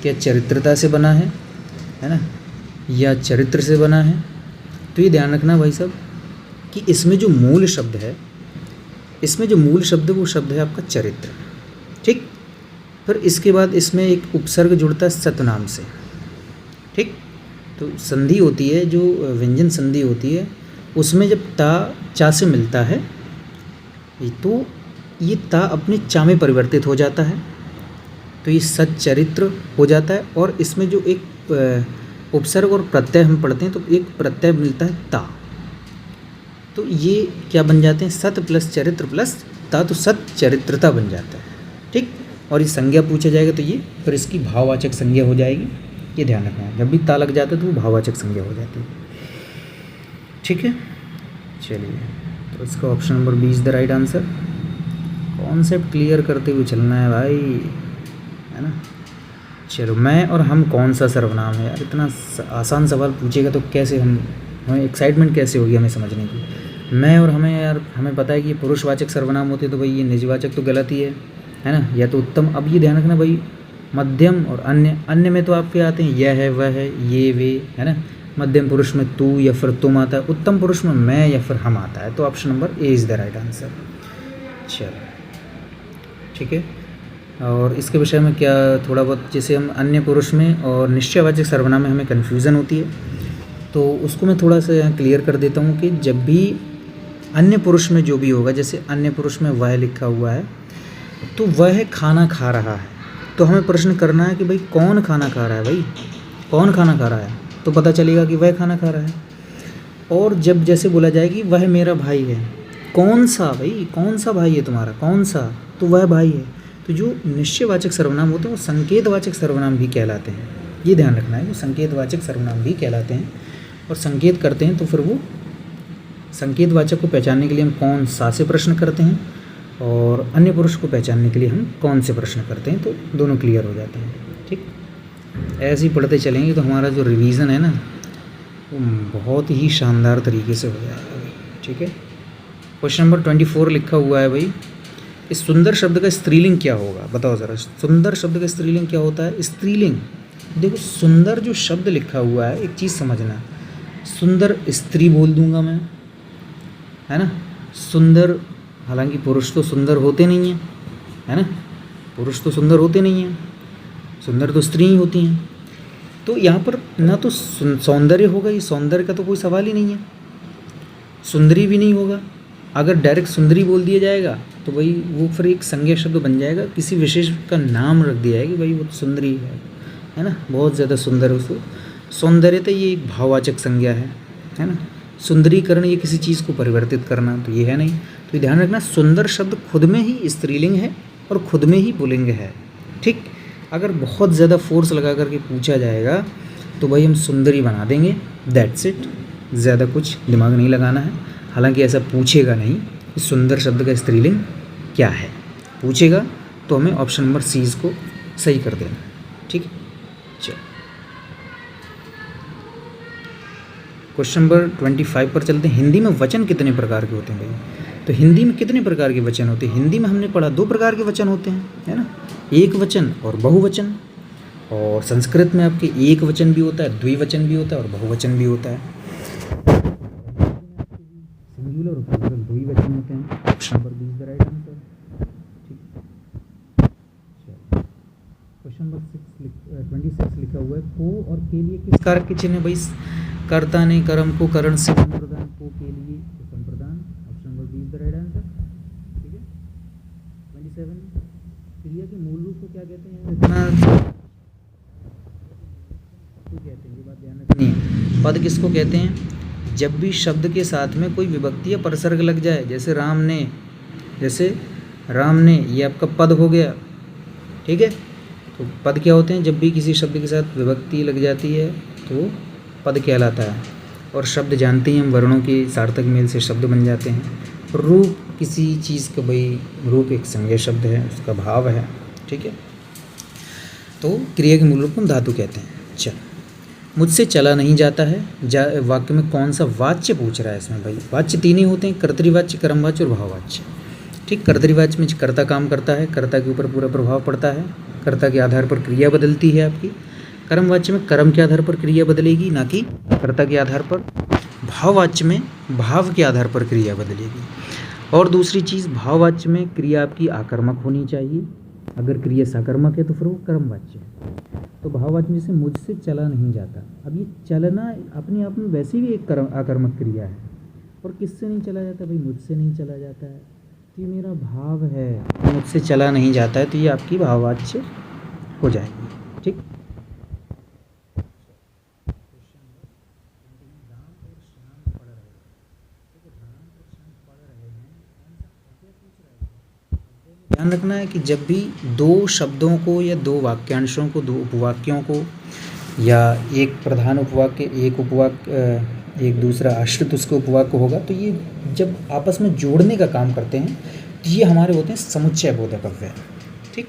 क्या चरित्रता से बना है ना, या चरित्र से बना है? तो ये ध्यान रखना भाई साहब कि इसमें जो मूल शब्द है, इसमें जो मूल शब्द है वो शब्द है आपका चरित्र। ठीक, फिर इसके बाद इसमें एक उपसर्ग जुड़ता है सत नाम से। ठीक, तो संधि होती है, जो व्यंजन संधि होती है, उसमें जब ता चा से मिलता है तो ये ता अपने चा में परिवर्तित हो जाता है, तो ये सच्चरित्र हो जाता है। और इसमें जो एक उपसर्ग और प्रत्यय हम पढ़ते हैं, तो एक प्रत्यय मिलता है ता, तो ये क्या बन जाते हैं? सत प्लस चरित्र प्लस ता, तो सच्चरित्रता बन जाता है। ठीक, और ये संज्ञा पूछा जाएगा तो ये फिर इसकी भाववाचक संज्ञा हो जाएगी, ये ध्यान रखना है। जब भी ता लग जाता है तो वो भाववाचक संज्ञा हो जाती है। ठीक है, चलिए, तो इसका option number B is the right answer. Concept clear करते हुए चलना है भाई, है ना। चलो, मैं और हम कौन सा सर्वनाम है? यार इतना आसान सवाल पूछेगा तो कैसे हमें एक्साइटमेंट कैसे होगी हमें समझने की। मैं और हमें, यार हमें पता है कि ये पुरुषवाचक सर्वनाम होते, तो भाई ये निजवाचक तो गलत ही है ना, या तो उत्तम। अब ये ध्यान रखना भाई, मध्यम और अन्य में तो आपके आते हैं यह है, वह है, ये वे, है ना। मध्यम पुरुष में तू या फिर तुम आता है, उत्तम पुरुष में मैं या फिर हम आता है। तो option number A is the right answer. चलो, ठीक है, और इसके विषय में क्या थोड़ा बहुत, जैसे हम अन्य पुरुष में और निश्चयवाचक सर्वनाम में हमें कन्फ्यूज़न होती है, तो उसको मैं थोड़ा सा यहाँ क्लियर कर देता हूँ कि जब भी अन्य पुरुष में जो भी होगा, जैसे अन्य पुरुष में वह लिखा हुआ है, तो वह खाना खा रहा है, तो हमें प्रश्न करना है कि भाई कौन खाना खा रहा है? भाई कौन खाना खा रहा है? तो पता चलेगा कि वह खाना खा रहा है। और जब जैसे बोला जाए कि वह मेरा भाई है, कौन सा भाई, कौन सा भाई है तुम्हारा, कौन सा? तो वह भाई है। तो जो निश्चयवाचक सर्वनाम होते हैं वो संकेतवाचक सर्वनाम भी कहलाते हैं, ये ध्यान रखना है। वो संकेतवाचक सर्वनाम भी कहलाते हैं और संकेत करते हैं, तो फिर वो संकेतवाचक को पहचानने के लिए हम कौन सा से प्रश्न करते हैं, और अन्य पुरुष को पहचानने के लिए हम कौन से प्रश्न करते हैं, तो दोनों क्लियर हो जाते हैं। ठीक, ऐसे ही पढ़ते चलेंगे तो हमारा जो रिवीजन है ना, वो बहुत ही शानदार तरीके से हो जाएगा। ठीक है, क्वेश्चन नंबर 24 लिखा हुआ है भाई, इस सुंदर शब्द का स्त्रीलिंग क्या होगा? बताओ ज़रा, सुंदर शब्द का स्त्रीलिंग क्या होता है? स्त्रीलिंग, देखो सुंदर जो शब्द लिखा हुआ है, एक चीज़ समझना, सुंदर स्त्री बोल दूंगा मैं, है ना, सुंदर हालांकि पुरुष तो सुंदर होते नहीं हैं, है ना, पुरुष तो सुंदर होते नहीं हैं, सुंदर तो स्त्री ही होती हैं। तो यहाँ पर ना तो सौंदर्य होगा, ये सौंदर्य का तो कोई सवाल ही नहीं है, सुंदरी भी नहीं होगा। अगर डायरेक्ट सुंदरी बोल दिया जाएगा तो भाई वो फिर एक संज्ञा शब्द बन जाएगा, किसी विशेष का नाम रख दिया है कि भाई वो तो सुंदरी है ना, बहुत ज़्यादा सुंदर है उसको। सौंदर्यता ये एक भाववाचक संज्ञा है ना। सुंदरीकरण ये किसी चीज़ को परिवर्तित करना, तो ये है नहीं। तो ये ध्यान रखना, सुंदर शब्द खुद में ही स्त्रीलिंग है और खुद में ही पुल्लिंग है, ठीक। अगर बहुत ज़्यादा फोर्स लगा करके पूछा जाएगा तो भाई हम सुंदरी बना देंगे, दैट्स इट, ज़्यादा कुछ दिमाग नहीं लगाना है। हालांकि ऐसा पूछेगा नहीं कि सुंदर शब्द का स्त्रीलिंग क्या है, पूछेगा तो हमें ऑप्शन नंबर सी को सही कर देना, ठीक है। चलो क्वेश्चन नंबर 25 पर चलते हैं। हिंदी में वचन कितने प्रकार के होते हैं भाई? तो हिंदी में कितने प्रकार के वचन होते हैं? हिंदी में हमने पढ़ा 2 प्रकार के वचन होते हैं, है ना, एक वचन और बहुवचन। और संस्कृत में आपके एक वचन भी होता है, द्विवचन भी होता है और बहुवचन भी होता है। सिंगुलर और प्लूरल द्विवचन होते हैं। Option number B is the right answer, ठीक। क्वेश्चन नंबर 26 लिखा हुआ है, को और के लिए किस कारक के चिन्ह है भाई? कर्ता ने कर्म को करण से संप्रदान, को के लिए तो संप्रदान। Option number B is the right answer, ठीक है। 27 क्रिया के मूल रूप को क्या कहते हैं? इतना कहते हैं, ये बात ध्यान रखनी है। पद किसको कहते हैं? जब भी शब्द के साथ में कोई विभक्ति या परसर्ग लग जाए, जैसे राम ने, ये आपका पद हो गया, ठीक है। तो पद क्या होते हैं? जब भी किसी शब्द के साथ विभक्ति लग जाती है तो पद कहलाता है। और शब्द जानते हैं हम, वर्णों के सार्थक मेल से शब्द बन जाते हैं। रूप किसी चीज़ का, भाई रूप एक संज्ञा शब्द है, उसका भाव है, ठीक है। तो क्रिया के मूल रूप को हम धातु कहते हैं। चल, मुझसे चला नहीं जाता है, वाक्य में कौन सा वाच्य पूछ रहा है इसमें भाई? वाच्य 3 ही होते हैं, कर्तृवाच्य, कर्मवाच्य और भाववाच्य, ठीक। कर्तृवाच्य में कर्ता काम करता है, कर्ता के ऊपर पूरा प्रभाव पड़ता है, कर्ता के आधार पर क्रिया बदलती है आपकी। कर्मवाच्य में कर्म के आधार पर क्रिया बदलेगी, ना कि कर्ता के आधार पर। भाववाच्य में भाव के आधार पर क्रिया बदलेगी। और दूसरी चीज़, भाववाच्य में क्रिया आपकी आकर्मक होनी चाहिए, अगर क्रिया साकर्मक है तो फिर वो कर्मवाच्य है। तो भाववाच्य में जैसे मुझसे चला नहीं जाता, अब ये चलना अपने आप में वैसे भी एक आकर्मक क्रिया है। और किससे नहीं चला जाता भाई? मुझसे नहीं चला जाता है, तो ये मेरा भाव है, मुझसे चला नहीं जाता है, तो ये आपकी भाववाच्य हो जाएगी, ठीक। ध्यान रखना है कि जब भी 2 शब्दों को या 2 वाक्यांशों को, 2 उपवाक्यों को, या एक प्रधान उपवाक्य, एक उपवाक्य, एक दूसरा आश्रित उसके उपवाक्य होगा, तो ये जब आपस में जोड़ने का काम करते हैं तो ये हमारे होते हैं समुच्चय बोधक अव्यय, ठीक।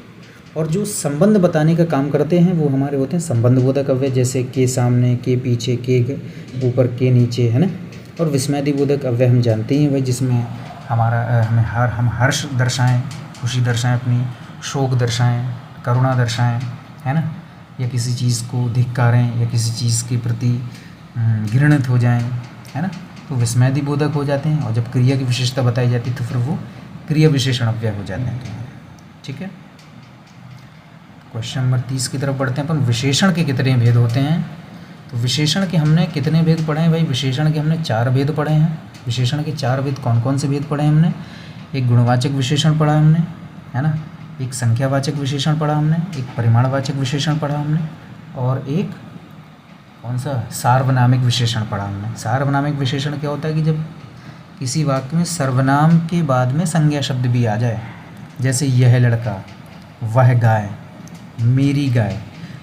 और जो संबंध बताने का काम करते हैं वो हमारे होते हैं संबंध बोधक अव्यय, जैसे के सामने, के पीछे, के ऊपर, के नीचे, है ना। और विस्मयादि बोधक अव्यय हम जानते हैं भाई, जिसमें हम हर्ष दर्शाएँ, खुशी दर्शाएं, अपनी शोक दर्शाएं, करुणा दर्शाएं, है ना, या किसी चीज़ को धिक्कारें, या किसी चीज़ के प्रति घृणित हो जाएं, है ना, तो विस्मयादि बोधक हो जाते हैं। और जब क्रिया की विशेषता बताई जाती है तो फिर वो क्रिया विशेषण अव्यय हो जाते हैं, ठीक है। क्वेश्चन नंबर 30 की तरफ बढ़ते हैं अपन। विशेषण के कितने भेद होते हैं? तो विशेषण के हमने कितने भेद पढ़े हैं भाई? विशेषण के हमने 4 भेद पढ़े हैं। विशेषण के 4 भेद कौन कौन से भेद पढ़े हैं हमने? एक गुणवाचक विशेषण पढ़ा हमने, है ना, एक संख्यावाचक विशेषण पढ़ा हमने, एक परिमाणवाचक विशेषण पढ़ा हमने, और एक कौन सा? सार्वनामिक विशेषण पढ़ा हमने। सार्वनामिक विशेषण क्या होता है कि जब किसी वाक्य में सर्वनाम के बाद में संज्ञा शब्द भी आ जाए, जैसे यह लड़का, वह गाय, मेरी गाय,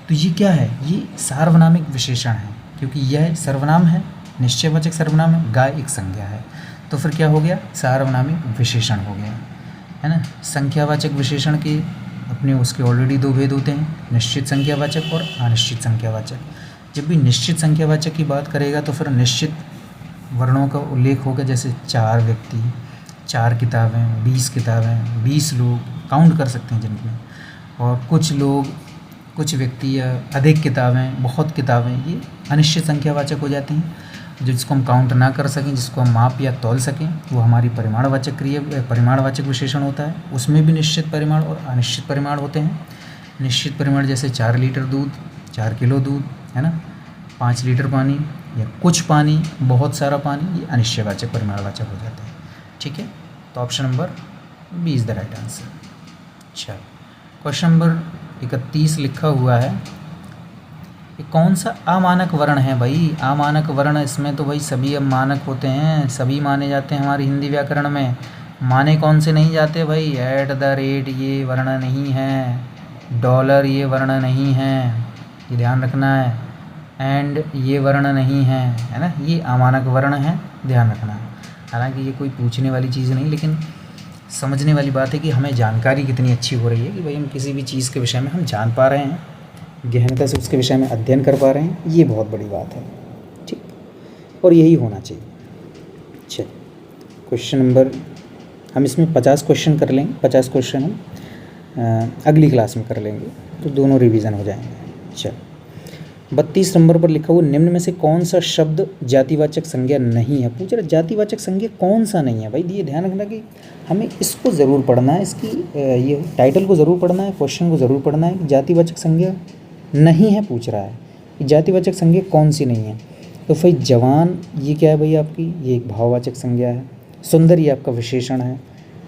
तो ये क्या है? ये सार्वनामिक विशेषण है, क्योंकि यह सर्वनाम है, निश्चयवाचक सर्वनाम है, गाय एक संज्ञा है, तो फिर क्या हो गया? सार्वनामिक विशेषण हो गया, है ना। संख्यावाचक विशेषण के अपने उसके ऑलरेडी 2 भेद होते हैं, निश्चित संख्यावाचक और अनिश्चित संख्यावाचक। जब भी निश्चित संख्यावाचक की बात करेगा तो फिर निश्चित वर्णों का उल्लेख होगा, जैसे 4 व्यक्ति, 4 किताबें, 20 किताबें, 20 लोग काउंट कर सकते हैं जिनमें, और कुछ लोग, कुछ व्यक्ति, या अधिक किताबें, बहुत किताबें, ये अनिश्चित संख्यावाचक हो जाती हैं। जिसको हम काउंट ना कर सकें, जिसको हम माप या तौल सकें, वो हमारी परिमाणवाचक विशेषण होता है। उसमें भी निश्चित परिमाण और अनिश्चित परिमाण होते हैं। निश्चित परिमाण जैसे 4 लीटर दूध, 4 किलो दूध, है ना, 5 लीटर पानी या कुछ पानी, बहुत सारा पानी, ये अनिश्चयवाचक परिमाणवाचक हो जाते हैं। ठीक है, तो option number B is the right answer. चलो, क्वेश्चन नंबर 31 लिखा हुआ है, ये कौन सा अमानक वर्ण है भाई? अमानक वर्ण, इसमें तो भाई सभी अब मानक होते हैं, सभी माने जाते हैं हमारी हिंदी व्याकरण में। माने कौन से नहीं जाते भाई? @ ये वर्ण नहीं है, डॉलर ये वर्ण नहीं है, ये ध्यान रखना है, एंड ये वर्ण नहीं है ना, ये अमानक वर्ण है, ध्यान रखना है। हालांकि ये कोई पूछने वाली चीज़ नहीं, लेकिन समझने वाली बात है कि हमें जानकारी कितनी अच्छी हो रही है कि भाई हम किसी भी चीज़ के विषय में हम जान पा रहे हैं, गहनता से उसके विषय में अध्ययन कर पा रहे हैं, ये बहुत बड़ी बात है। ठीक, और यही होना चाहिए। चलिए, क्वेश्चन नंबर, हम इसमें 50 क्वेश्चन कर लेंगे, 50 क्वेश्चन हम अगली क्लास में कर लेंगे, तो दोनों रिवीजन हो जाएंगे। चलो, 32 नंबर पर लिखा हुआ, निम्न में से कौन सा शब्द जातिवाचक संज्ञा नहीं है? पूछ रहा जातिवाचक संज्ञा कौन सा नहीं है भाई? ये ध्यान रखना कि हमें इसको ज़रूर पढ़ना है, इसकी ये टाइटल को ज़रूर पढ़ना है, क्वेश्चन को ज़रूर पढ़ना है कि जातिवाचक संज्ञा नहीं है, पूछ रहा है कि जातिवाचक संज्ञा कौन सी नहीं है। तो भाई जवान ये क्या है भाई आपकी? ये एक भाववाचक संज्ञा है। सुंदर ये आपका विशेषण है।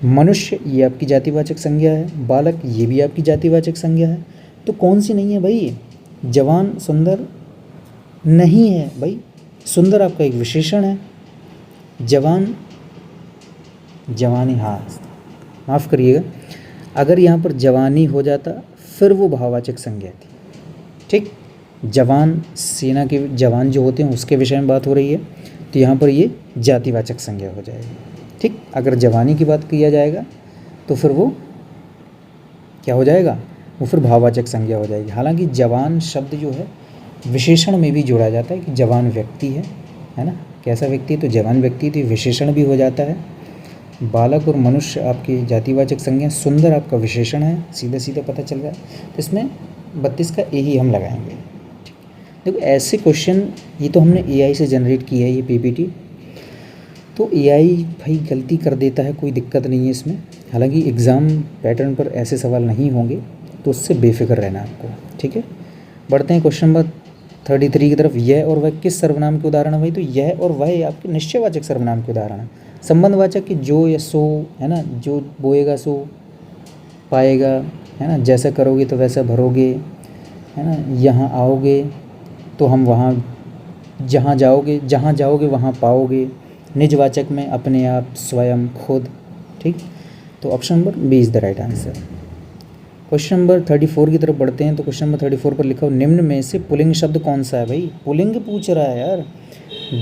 मनुष्य ये आपकी जातिवाचक संज्ञा है। बालक ये भी आपकी जातिवाचक संज्ञा है। तो कौन सी नहीं है भाई? जवान सुंदर नहीं है भाई, सुंदर आपका एक विशेषण है। जवान, जवानी, हाँ माफ़ करिएगा, अगर यहाँ पर जवानी हो जाता फिर वो भाववाचक संज्ञा थी। ठीक, जवान सेना के जवान जो होते हैं उसके विषय में बात हो रही है, तो यहाँ पर ये जातिवाचक संज्ञा हो जाएगी। ठीक, अगर जवानी की बात किया जाएगा तो फिर वो क्या हो जाएगा? वो फिर भाववाचक संज्ञा हो जाएगी। हालांकि जवान शब्द जो है विशेषण में भी जोड़ा जाता है कि जवान व्यक्ति है ना, कैसा व्यक्ति? तो जवान व्यक्ति, तो विशेषण भी हो जाता है। बालक और मनुष्य आपकी जातिवाचक संज्ञा, सुंदर आपका विशेषण है, सीधा सीधा पता चल रहा है। तो इसमें 32 का ए ही हम लगाएंगे। देखो ऐसे क्वेश्चन, ये तो हमने AI से जनरेट किया है ये PPT, तो AI भाई गलती कर देता है, कोई दिक्कत नहीं है इसमें। हालांकि एग्ज़ाम पैटर्न पर ऐसे सवाल नहीं होंगे, तो उससे बेफिक्र रहना आपको। ठीक है, बढ़ते हैं क्वेश्चन नंबर 33 की तरफ। यह और वह किस सर्वनाम के उदाहरण है भाई? तो यह और वह आपके निश्चयवाचक सर्वनाम के उदाहरण है। संबंधवाचक कि जो या सो, है ना, जो बोएगा सो पाएगा, है ना, जैसा करोगे तो वैसा भरोगे, है ना, यहाँ आओगे तो हम वहाँ, जहाँ जाओगे वहाँ पाओगे। निजवाचक में अपने आप, स्वयं, खुद। ठीक, तो option number B is the right answer. Question number 34 की तरफ बढ़ते हैं। तो क्वेश्चन नंबर 34 पर लिखा हो, निम्न में से पुल्लिंग शब्द कौन सा है भाई? पुल्लिंग पूछ रहा है यार।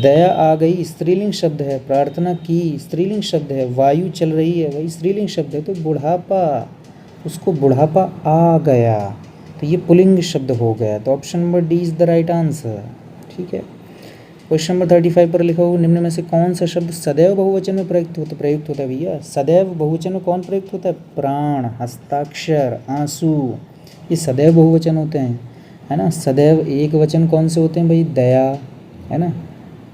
दया आ गई स्त्रीलिंग शब्द है, प्रार्थना की स्त्रीलिंग शब्द है, वायु चल रही है भाई स्त्रीलिंग शब्द है, तो बुढ़ापा, उसको बुढ़ापा आ गया, तो ये पुल्लिंग शब्द हो गया। तो option number D is the right answer. ठीक है, क्वेश्चन नंबर 35 पर लिखा हो, निम्न में से कौन सा शब्द सदैव बहुवचन में प्रयुक्त होता है भैया? सदैव बहुवचन में कौन प्रयुक्त होता है? प्राण, हस्ताक्षर, आंसू, ये सदैव बहुवचन होते हैं, है ना। सदैव एक वचन कौन से होते हैं भाई? दया, है ना,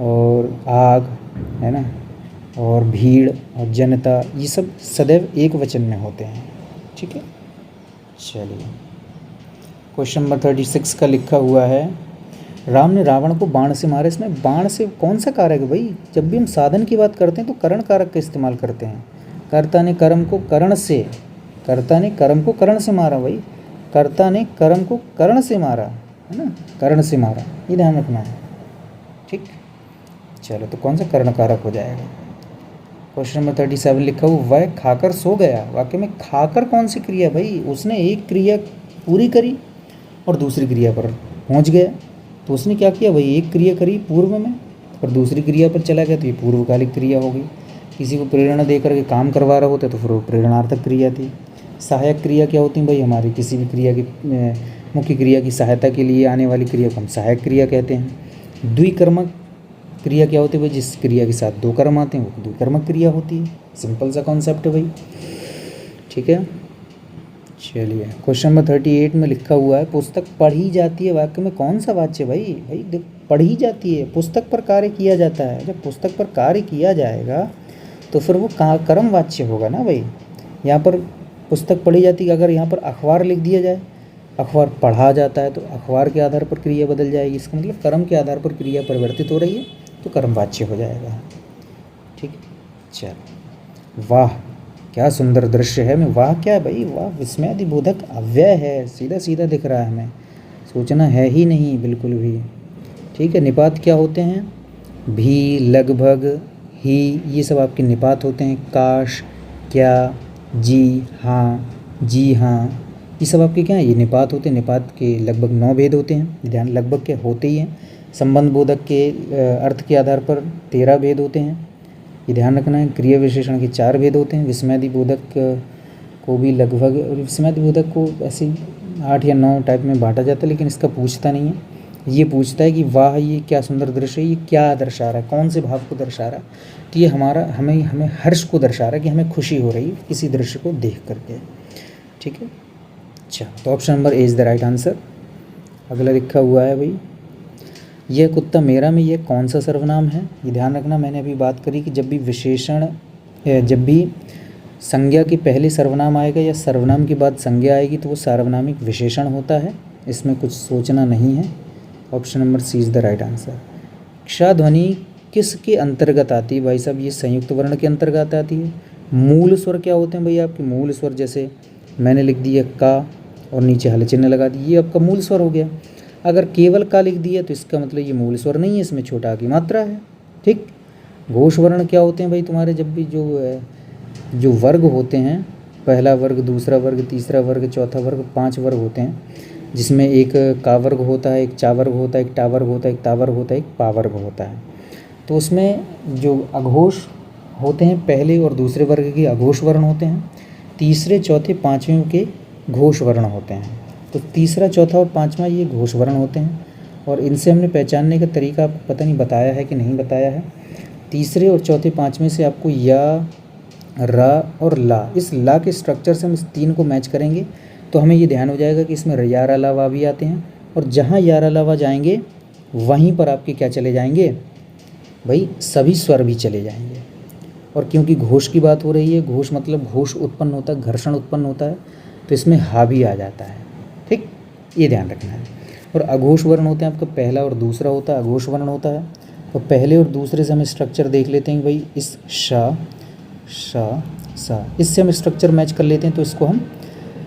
और आग, है ना, और भीड़ और जनता, ये सब सदैव एक वचन में होते हैं। ठीक है, चलिए क्वेश्चन नंबर 36 का लिखा हुआ है, राम ने रावण को बाण से मारा। इसमें बाण से कौन सा कारक है भाई? जब भी हम साधन की बात करते हैं तो करण कारक का इस्तेमाल करते हैं। कर्ता ने कर्म को करण से, कर्ता ने कर्म को करण से मारा भाई, कर्ता ने कर्म को करण से मारा, है ना, करण से मारा, ये ध्यान रखना है। ठीक, चलो तो कौन सा कर्ण कारक हो जाएगा? क्वेश्चन नंबर 37 लिखा हुआ, वह खाकर सो गया। वाक्य में खाकर कौन सी क्रिया भाई? उसने एक क्रिया पूरी करी और दूसरी क्रिया पर पहुंच गया, तो उसने क्या किया भाई? एक क्रिया करी पूर्व में और दूसरी क्रिया पर चला गया, तो ये पूर्वकालिक क्रिया हो गई। किसी को प्रेरणा दे करके काम करवा रहा होता है तो फिर वो प्रेरणार्थक क्रिया थी। सहायक क्रिया क्या होती है भाई? हमारी किसी भी क्रिया की, मुख्य क्रिया की सहायता के लिए आने वाली क्रिया को हम सहायक क्रिया कहते हैं। द्विकर्मक क्रिया क्या होती है भाई? जिस क्रिया के साथ दो कर्म आते हैं वो द्विकर्मक क्रिया होती है। सिंपल सा कॉन्सेप्ट है भाई। ठीक है, चलिए क्वेश्चन नंबर 38 में लिखा हुआ है पुस्तक पढ़ी जाती है वाक्य में कौन सा वाच्य भाई भाई देख पढ़ी जाती है, पुस्तक पर कार्य किया जाता है। जब पुस्तक पर कार्य किया जाएगा तो फिर वो कर्म वाच्य होगा ना भाई। यहाँ पर पुस्तक पढ़ी जाती है, अगर यहाँ पर अखबार लिख दिया जाए, अखबार पढ़ा जाता है तो अखबार के आधार पर क्रिया बदल जाएगी, इसका मतलब कर्म के आधार पर क्रिया परिवर्तित हो रही है तो कर्म वाच्य हो जाएगा। ठीक है, चलो। वाह क्या सुंदर दृश्य है, मैं वाह क्या है भाई, वाह विस्मयादिबोधक अव्यय है, सीधा सीधा दिख रहा है, हमें सोचना है ही नहीं बिल्कुल भी। ठीक है, निपात क्या होते हैं, भी, लगभग, ही, ये सब आपके निपात होते हैं। काश, क्या, जी हाँ, ये सब आपके क्या हैं, ये निपात होते हैं। निपात के लगभग 9 भेद होते हैं, ध्यान लगभग के होते ही हैं। संबंध बोधक के अर्थ के आधार पर 13 भेद होते हैं, ये ध्यान रखना है। क्रिया विशेषण के 4 भेद होते हैं। विस्मयादि बोधक को भी लगभग, और विस्मयादि बोधक को ऐसे 8 या 9 टाइप में बांटा जाता है, लेकिन इसका पूछता नहीं है। ये पूछता है कि वाह ये क्या सुंदर दृश्य है, ये क्या दर्शा रहा है, कौन से भाव को दर्शा रहा है। तो ये हमें हर्ष को दर्शा रहा है कि हमें खुशी हो रही है किसी दृश्य को देख करके। ठीक है, अच्छा, तो option number A is the right answer. अगला लिखा हुआ है भाई, यह कुत्ता मेरा में यह कौन सा सर्वनाम है। ये ध्यान रखना, मैंने अभी बात करी कि जब भी संज्ञा के पहले सर्वनाम आएगा या सर्वनाम के बाद संज्ञा आएगी तो वो सार्वनामिक विशेषण होता है, इसमें कुछ सोचना नहीं है। Option number C is the right answer. क्ष ध्वनि किसके अंतर्गत आती है भाई साहब, ये संयुक्त वर्ण के अंतर्गत आती है। मूल स्वर क्या होते हैं भैया आपके, मूल स्वर जैसे मैंने लिख दिया का और नीचे हल चिन्ह लगा दी, ये आपका मूल स्वर हो गया। अगर केवल का लिख दिया तो इसका मतलब ये मूल स्वर नहीं है, इसमें छोटा आ की मात्रा है। ठीक, घोष वर्ण क्या होते हैं भाई तुम्हारे, जब भी जो वर्ग होते हैं, पहला वर्ग, दूसरा वर्ग, तीसरा वर्ग, चौथा वर्ग, 5 वर्ग होते हैं, जिसमें एक का वर्ग होता है, एक चा वर्ग होता है, एक टा वर्ग होता है, एक ता वर्ग होता है, एक पा वर्ग होता है। तो उसमें जो अघोष होते हैं पहले और दूसरे वर्ग के अघोष वर्ण होते हैं, तीसरे चौथे पाँचवें के घोष वर्ण होते हैं। तो तीसरा चौथा और पाँचवा ये घोष वर्ण होते हैं, और इनसे हमने पहचानने का तरीका आपको पता नहीं बताया है कि नहीं बताया है। तीसरे और चौथे पाँचवें से आपको या, रा और ला, इस ला के स्ट्रक्चर से हम इस 3 को मैच करेंगे तो हमें ये ध्यान हो जाएगा कि इसमें या, रा, ला, वा भी आते हैं, और जहाँ या, रा, ला, वा जाएंगे वहीं पर आपके क्या चले जाएंगे भाई, सभी स्वर भी चले जाएंगे। और क्योंकि घोष की बात हो रही है, घोष मतलब घोष उत्पन्न होता है, घर्षण उत्पन्न होता है, तो इसमें हा भी आ जाता है। ठीक, ये ध्यान रखना है। और अघोष वर्ण होते हैं आपका पहला और दूसरा होता है, अघोष वर्ण होता है। तो पहले और दूसरे से हम स्ट्रक्चर देख लेते हैं भाई, इस शा, सा, इससे हम स्ट्रक्चर मैच कर लेते हैं, तो इसको हम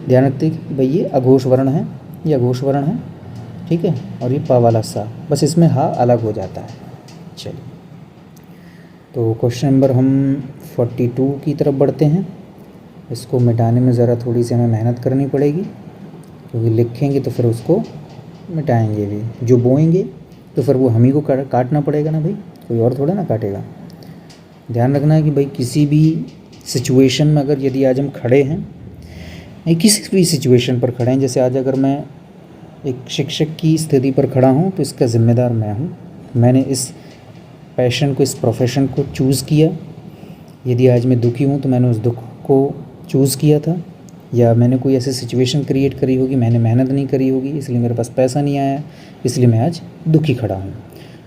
ध्यान रखते हैं कि भाई ये अघोष वर्ण है, ये अघोष वर्ण है। ठीक है, और ये पा वाला सा, बस इसमें हा अलग हो जाता है। चलिए, तो क्वेश्चन नंबर हम 42 की तरफ बढ़ते हैं। इसको मिटाने में ज़रा थोड़ी सी हमें मेहनत करनी पड़ेगी, क्योंकि लिखेंगे तो फिर उसको मिटाएंगे भी, जो बोएंगे तो फिर वो हम ही को काटना पड़ेगा ना भाई, कोई और थोड़ा ना काटेगा। ध्यान रखना है कि भाई किसी भी सिचुएशन में अगर यदि आज हम खड़े हैं, नहीं किसी भी सिचुएशन पर खड़े हैं, जैसे आज अगर मैं एक शिक्षक की स्थिति पर खड़ा हूँ तो इसका ज़िम्मेदार मैं हूँ। मैंने इस पैशन को, इस प्रोफेशन को चूज़ किया। यदि आज मैं दुखी हूँ तो मैंने उस दुख को चूज़ किया था, या मैंने कोई ऐसी सिचुएशन क्रिएट करी होगी, मैंने मेहनत नहीं करी होगी, इसलिए मेरे पास पैसा नहीं आया, इसलिए मैं आज दुखी खड़ा हूँ।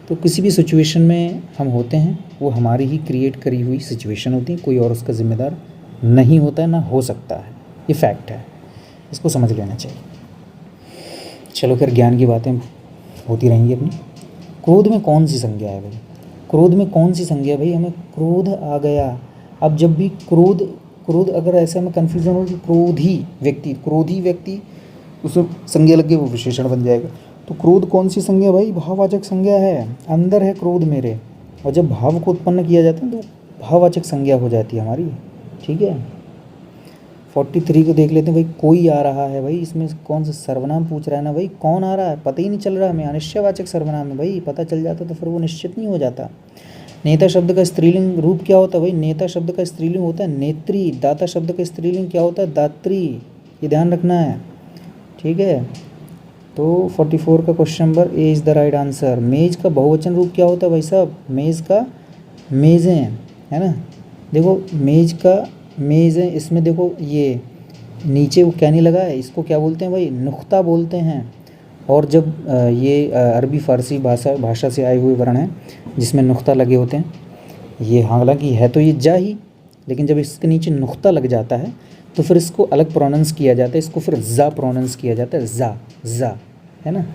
तो किसी भी सिचुएशन में हम होते हैं वो हमारी ही क्रिएट करी हुई सिचुएशन होती है, कोई और उसका ज़िम्मेदार नहीं होता है, ना हो सकता है, ये फैक्ट है, इसको समझ लेना चाहिए। चलो फिर ज्ञान की बातें होती रहेंगी अपनी। क्रोध में कौन सी संज्ञा है भाई, क्रोध में कौन सी संज्ञा है भाई, हमें क्रोध आ गया। अब जब भी क्रोध अगर ऐसे में कन्फ्यूजन हो कि क्रोधी व्यक्ति उसे संज्ञा लग गई, वो विशेषण बन जाएगा। तो क्रोध कौन सी संज्ञा भाई, भाववाचक संज्ञा है, अंदर है क्रोध मेरे, और जब भाव को उत्पन्न किया जाता है तो भाववाचक संज्ञा हो जाती है हमारी। ठीक है, 43 को देख लेते हैं भाई। कोई आ रहा है भाई, इसमें कौन सा सर्वनाम पूछ रहा है ना भाई, कौन आ रहा है पता ही नहीं चल रहा हमें, अनिश्चयवाचक सर्वनाम है भाई, पता चल जाता तो फिर वो निश्चित नहीं हो जाता। नेता शब्द का स्त्रीलिंग रूप क्या होता है भाई, नेता शब्द का स्त्रीलिंग होता है नेत्री। दाता शब्द का स्त्रीलिंग क्या होता है, दात्री, ये ध्यान रखना है। ठीक है, तो 44 का question number A is the right answer. मेज़ का बहुवचन रूप क्या होता है भाई साहब, मेज़ का मेज़ें, है ना। देखो मेज़ का मेज़ें, इसमें देखो ये नीचे वो क्या नहीं लगा है, इसको क्या बोलते हैं भाई, नुक्ता बोलते हैं। और जब ये अरबी फ़ारसी भाषा से आए हुए वर्ण हैं जिसमें नुक्ता लगे होते हैं, ये हालांकि है तो ये जा ही, लेकिन जब इसके नीचे नुक्ता लग जाता है तो फिर इसको अलग प्रोनाउंस किया जाता है, इसको फिर ज़ा प्रोनाउंस किया जाता है, ज़ा, है ना।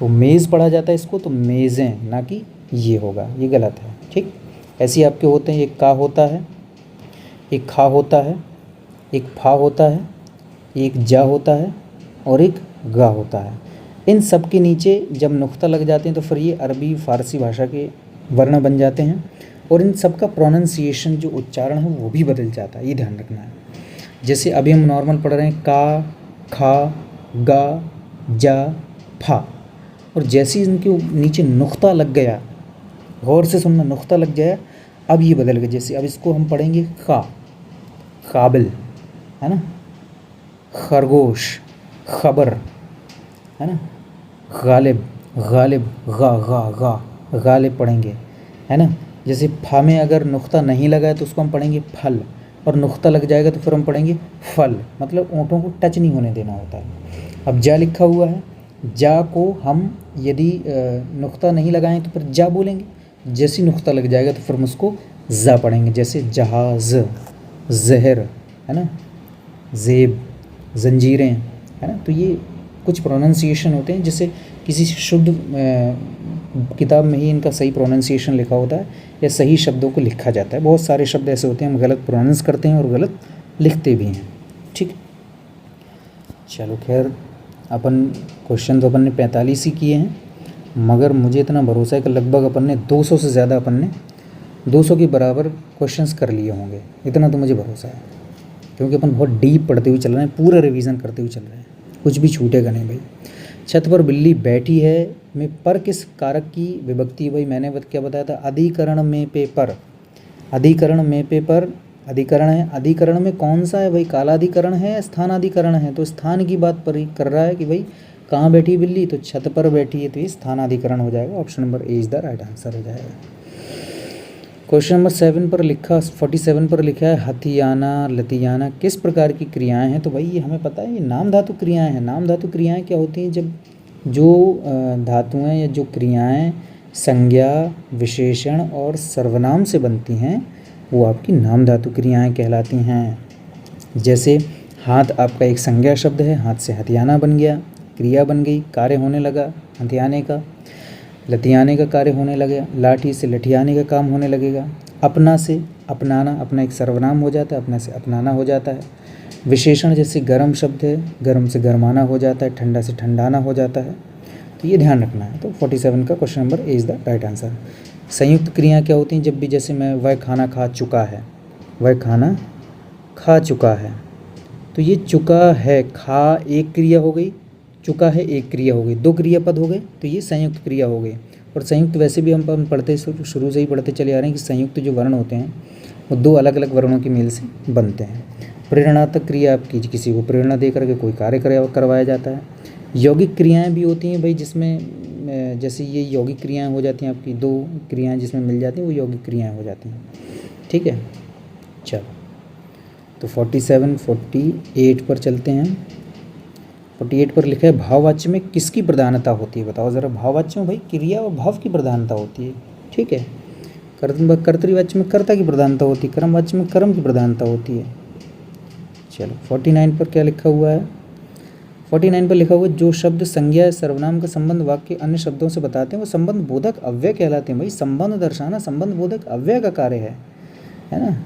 तो मेज़ पढ़ा जाता है इसको, तो मेज़ें, ना कि ये होगा, ये गलत है, ठीक। ऐसे ही आपके होते हैं, एक का होता है, एक खा होता है, एक फा होता है, एक जा होता है और एक गा होता है। इन सब के नीचे जब नुक्ता लग जाते हैं तो फिर ये अरबी फ़ारसी भाषा के वर्ण बन जाते हैं, और इन सब का प्रोनाउंसिएशन जो उच्चारण है वो भी बदल जाता है, ये ध्यान रखना है। जैसे अभी हम नॉर्मल पढ़ रहे हैं का, खा, गा, जा, फा, और जैसे ही इनके नीचे नुक्ता लग गया, गौर से सुनना, नुक्ता लग जाए, अब ये बदल गया। जैसे अब इसको हम पढ़ेंगे खा, काबिल, है ना, खरगोश, खबर, है ना, गालिब, गालिब, गा गा गा, गालिब पढ़ेंगे, है ना। जैसे फा में अगर नुक्ता नहीं लगा है तो उसको हम पढ़ेंगे फल, और नुक्ता लग जाएगा तो फिर हम पढ़ेंगे फल, मतलब ओंठों को टच नहीं होने देना होता है। अब जा लिखा हुआ है, जा को हम यदि नुक्ता नहीं लगाएं तो फिर जा बोलेंगे, जैसे नुक्ता लग जाएगा तो फिर हम उसको जा पढ़ेंगे। जैसे जहाज़, जहर, है ना, ज़ेब, जंजीरें, है ना। तो ये कुछ प्रोनाउंसिएशन होते हैं, जैसे किसी शुद्ध किताब में ही इनका सही प्रोनाउंसिएशन लिखा होता है या सही शब्दों को लिखा जाता है। बहुत सारे शब्द ऐसे होते हैं हम गलत प्रोनाउंस करते हैं और गलत लिखते भी हैं, ठीक। चलो खैर, अपन क्वेश्चन तो अपन ने 45 ही किए हैं, मगर मुझे इतना भरोसा है कि लगभग अपन ने 200 से ज़्यादा, अपन ने 200 के बराबर क्वेश्चंस कर लिए होंगे, इतना तो मुझे भरोसा है, क्योंकि अपन बहुत डीप पढ़ते हुए चल रहे हैं, पूरा रिवीजन करते हुए चल रहे हैं, कुछ भी छूटेगा नहीं भाई। छत पर बिल्ली बैठी है में पर किस कारक की विभक्ति है भाई, मैंने क्या बताया था, अधिकरण में पे पर, अधिकरण में पे पर अधिकरण है। अधिकरण में कौन सा है भाई, कालाधिकरण है या स्थानाधिकरण है, तो स्थान की बात पर कर रहा है कि भाई कहाँ बैठी बिल्ली, तो छत पर बैठी है, तो ये स्थानाधिकरण हो जाएगा। Option number A is the right answer हो जाएगा। क्वेश्चन नंबर 47 पर लिखा है हथियाना लतियाना किस प्रकार की क्रियाएं हैं, तो भाई ये हमें पता है, ये नाम धातु क्रियाएं हैं। नाम धातु क्रियाएं क्या होती हैं, जब जो धातुएं या जो क्रियाएं संज्ञा, विशेषण और सर्वनाम से बनती हैं वो आपकी नाम धातु क्रियाएं कहलाती हैं। जैसे हाथ आपका एक संज्ञा शब्द है, हाथ से हथियाना बन गया, क्रिया बन गई, कार्य होने लगा हथियाने का, लतियाने का कार्य होने लगे, लाठी से लठियाने का काम होने लगेगा। अपना से अपनाना, अपना एक सर्वनाम हो जाता है, अपना से अपनाना हो जाता है। विशेषण जैसे गर्म शब्द है, गर्म से गर्माना हो जाता है, ठंडा से ठंडाना हो जाता है, तो ये ध्यान रखना है। तो 47 का question number A is the right answer. संयुक्त क्रिया क्या होती हैं, जब भी जैसे मैं वह खाना खा चुका है, वह खाना खा चुका है, तो ये चुका है, खा एक क्रिया हो गई, चुका है एक क्रिया हो गई, दो क्रियापद हो गए, तो ये संयुक्त क्रिया हो गई। और संयुक्त वैसे भी हम पढ़ते शुरू से ही पढ़ते चले आ रहे हैं कि संयुक्त जो वर्ण होते हैं वो दो अलग अलग वर्णों के मेल से बनते हैं। प्रेरणात्मक क्रिया आपकी, किसी को प्रेरणा दे करके कोई कार्य करवाया जाता है। यौगिक क्रियाएं भी होती हैं भाई, जिसमें जैसे ये यौगिक क्रियाएं हो जाती हैं आपकी, दो क्रियाएं जिसमें मिल जाती हैं वो यौगिक क्रियाएं हो जाती हैं, ठीक है। चलो तो 48 पर चलते हैं। 48 पर लिखा है भाववाच्य में किसकी प्रधानता होती है, बताओ ज़रा। भाववाच्य में भाई क्रिया और भाव की प्रधानता होती है, ठीक है। कर्तृवाच्य में कर्ता की प्रधानता होती है, कर्मवाच्य में कर्म की प्रधानता होती है। चलो 49 पर क्या लिखा हुआ है, 49 पर लिखा हुआ है जो शब्द संज्ञा या सर्वनाम का संबंध वाक्य अन्य शब्दों से बताते हैं वो संबंध बोधक अव्यय कहलाते हैं। भाई संबंध दर्शाना संबंध बोधक अव्यय का कार्य है ना।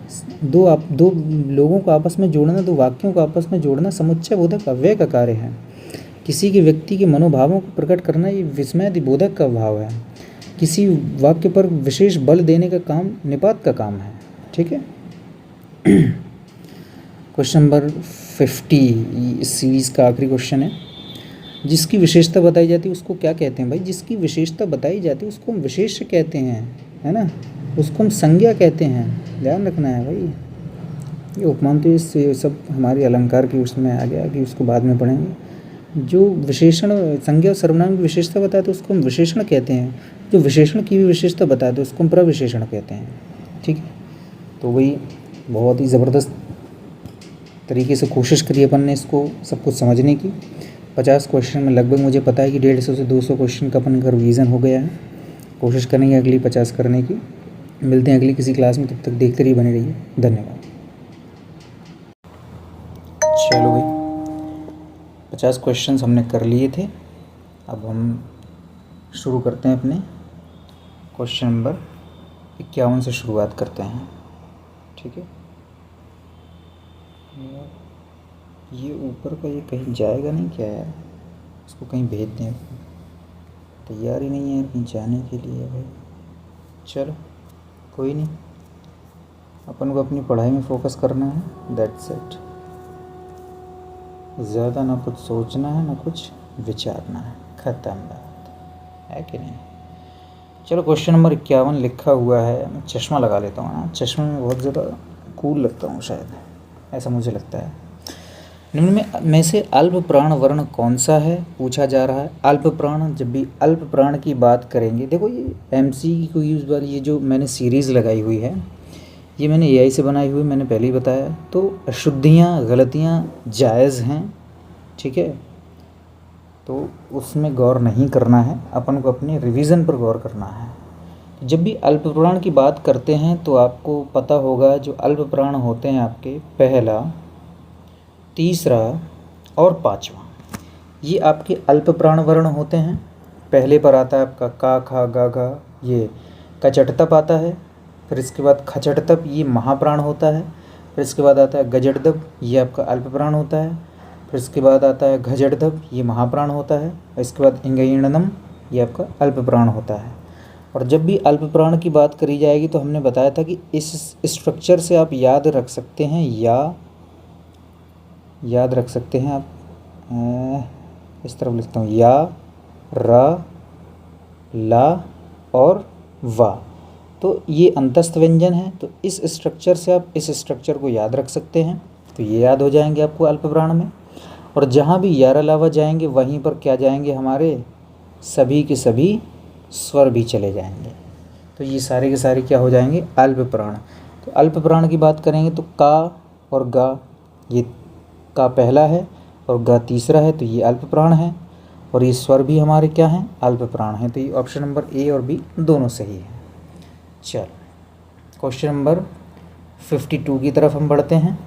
दो लोगों को आपस में जोड़ना, दो वाक्यों को आपस में जोड़ना समुच्चय बोधक अव्यय का कार्य है। किसी के व्यक्ति के मनोभावों को प्रकट करना ये विस्मय बोधक का भाव है। किसी वाक्य पर विशेष बल देने का काम निपात का काम है, ठीक है। क्वेश्चन नंबर 50 इस सीरीज़ का आखिरी क्वेश्चन है। जिसकी विशेषता बताई जाती है उसको क्या कहते हैं भाई, जिसकी विशेषता बताई जाती है उसको हम विशेष कहते हैं, है ना, उसको हम संज्ञा कहते हैं, ध्यान रखना है भाई। ये उपमान तो ये सब हमारी अलंकार की उसमें आ गया कि उसको बाद में पढ़ेंगे। जो विशेषण संज्ञा और सर्वनाम की विशेषता बताए तो उसको हम विशेषण कहते हैं, जो विशेषण की भी विशेषता बताए तो उसको हम प्रविशेषण कहते हैं, ठीक है। तो वही बहुत ही ज़बरदस्त तरीके से कोशिश करी अपन ने इसको सब कुछ समझने की। 50 क्वेश्चन में लगभग मुझे पता है कि 150 से 200 क्वेश्चन का अपन का रिवीजन हो गया है। कोशिश करेंगे अगली 50 करने की। मिलते हैं अगली किसी क्लास में, तब तक देखते रहिए, बने रहिए। धन्यवाद। चलो भाई, 50 क्वेश्चंस हमने कर लिए थे। अब हम शुरू करते हैं अपने क्वेश्चन नंबर 51 से शुरुआत करते हैं। ठीक है, ये ऊपर का ये कहीं जाएगा नहीं क्या यार? इसको कहीं भेज दें, तैयार ही नहीं है यार कहीं जाने के लिए भाई। चलो कोई नहीं, अपन को अपनी पढ़ाई में फोकस करना है, दैट्स इट। ज़्यादा ना कुछ सोचना है ना कुछ विचारना है, ख़त्म बात है कि नहीं। चलो क्वेश्चन नंबर 51 लिखा हुआ है। मैं चश्मा लगा लेता हूँ ना, चश्मे में बहुत ज़्यादा कूल लगता हूँ शायद, ऐसा मुझे लगता है। निम्न में से अल्प प्राण वर्ण कौन सा है, पूछा जा रहा है। अल्प प्राण, जब भी अल्प प्राण की बात करेंगे, देखो ये MCQ इस बार ये जो मैंने सीरीज़ लगाई हुई है, ये मैंने AI से बनाई हुई, मैंने पहले ही बताया। तो अशुद्धियाँ गलतियाँ जायज़ हैं, ठीक है, तो उसमें गौर नहीं करना है, अपन को अपने रिवीजन पर गौर करना है। जब भी अल्प प्राण की बात करते हैं तो आपको पता होगा जो अल्प प्राण होते हैं आपके, पहला, तीसरा और पांचवा, ये आपके अल्प प्राण वर्ण होते हैं। पहले पर आता है आपका का, खा, गा, घा, ये कचटतप आता है। फिर इसके बाद खचटतप, ये महाप्राण होता है। फिर इसके बाद आता है गजड़दब, ये आपका अल्प प्राण होता है। फिर इसके बाद आता है घजड़दब, ये महाप्राण होता है। इसके बाद इंगयणनम, ये आपका अल्प प्राण होता है। और जब भी अल्प प्राण की बात करी जाएगी तो हमने बताया था कि इस स्ट्रक्चर से आप याद रख सकते हैं, या याद रख सकते हैं आप, इस तरफ लिखता हूँ, या, र, ला और वा। तो ये अंतस्थ व्यंजन है, तो इस स्ट्रक्चर से आप इस स्ट्रक्चर को याद रख सकते हैं। तो ये याद हो जाएंगे आपको अल्प प्राण में। और जहाँ भी यार अलावा जाएंगे वहीं पर क्या जाएंगे, हमारे सभी के सभी स्वर भी चले जाएंगे। तो ये सारे के सारे क्या हो जाएंगे, अल्प प्राण। तो अल्प प्राण की बात करेंगे तो का और गा, ये का पहला है और गा तीसरा है, तो ये अल्प प्राण है। और ये स्वर भी हमारे क्या हैं, अल्प प्राण हैं। तो ये ऑप्शन नंबर A और B दोनों सही है। चल क्वेश्चन नंबर 52 की तरफ हम बढ़ते हैं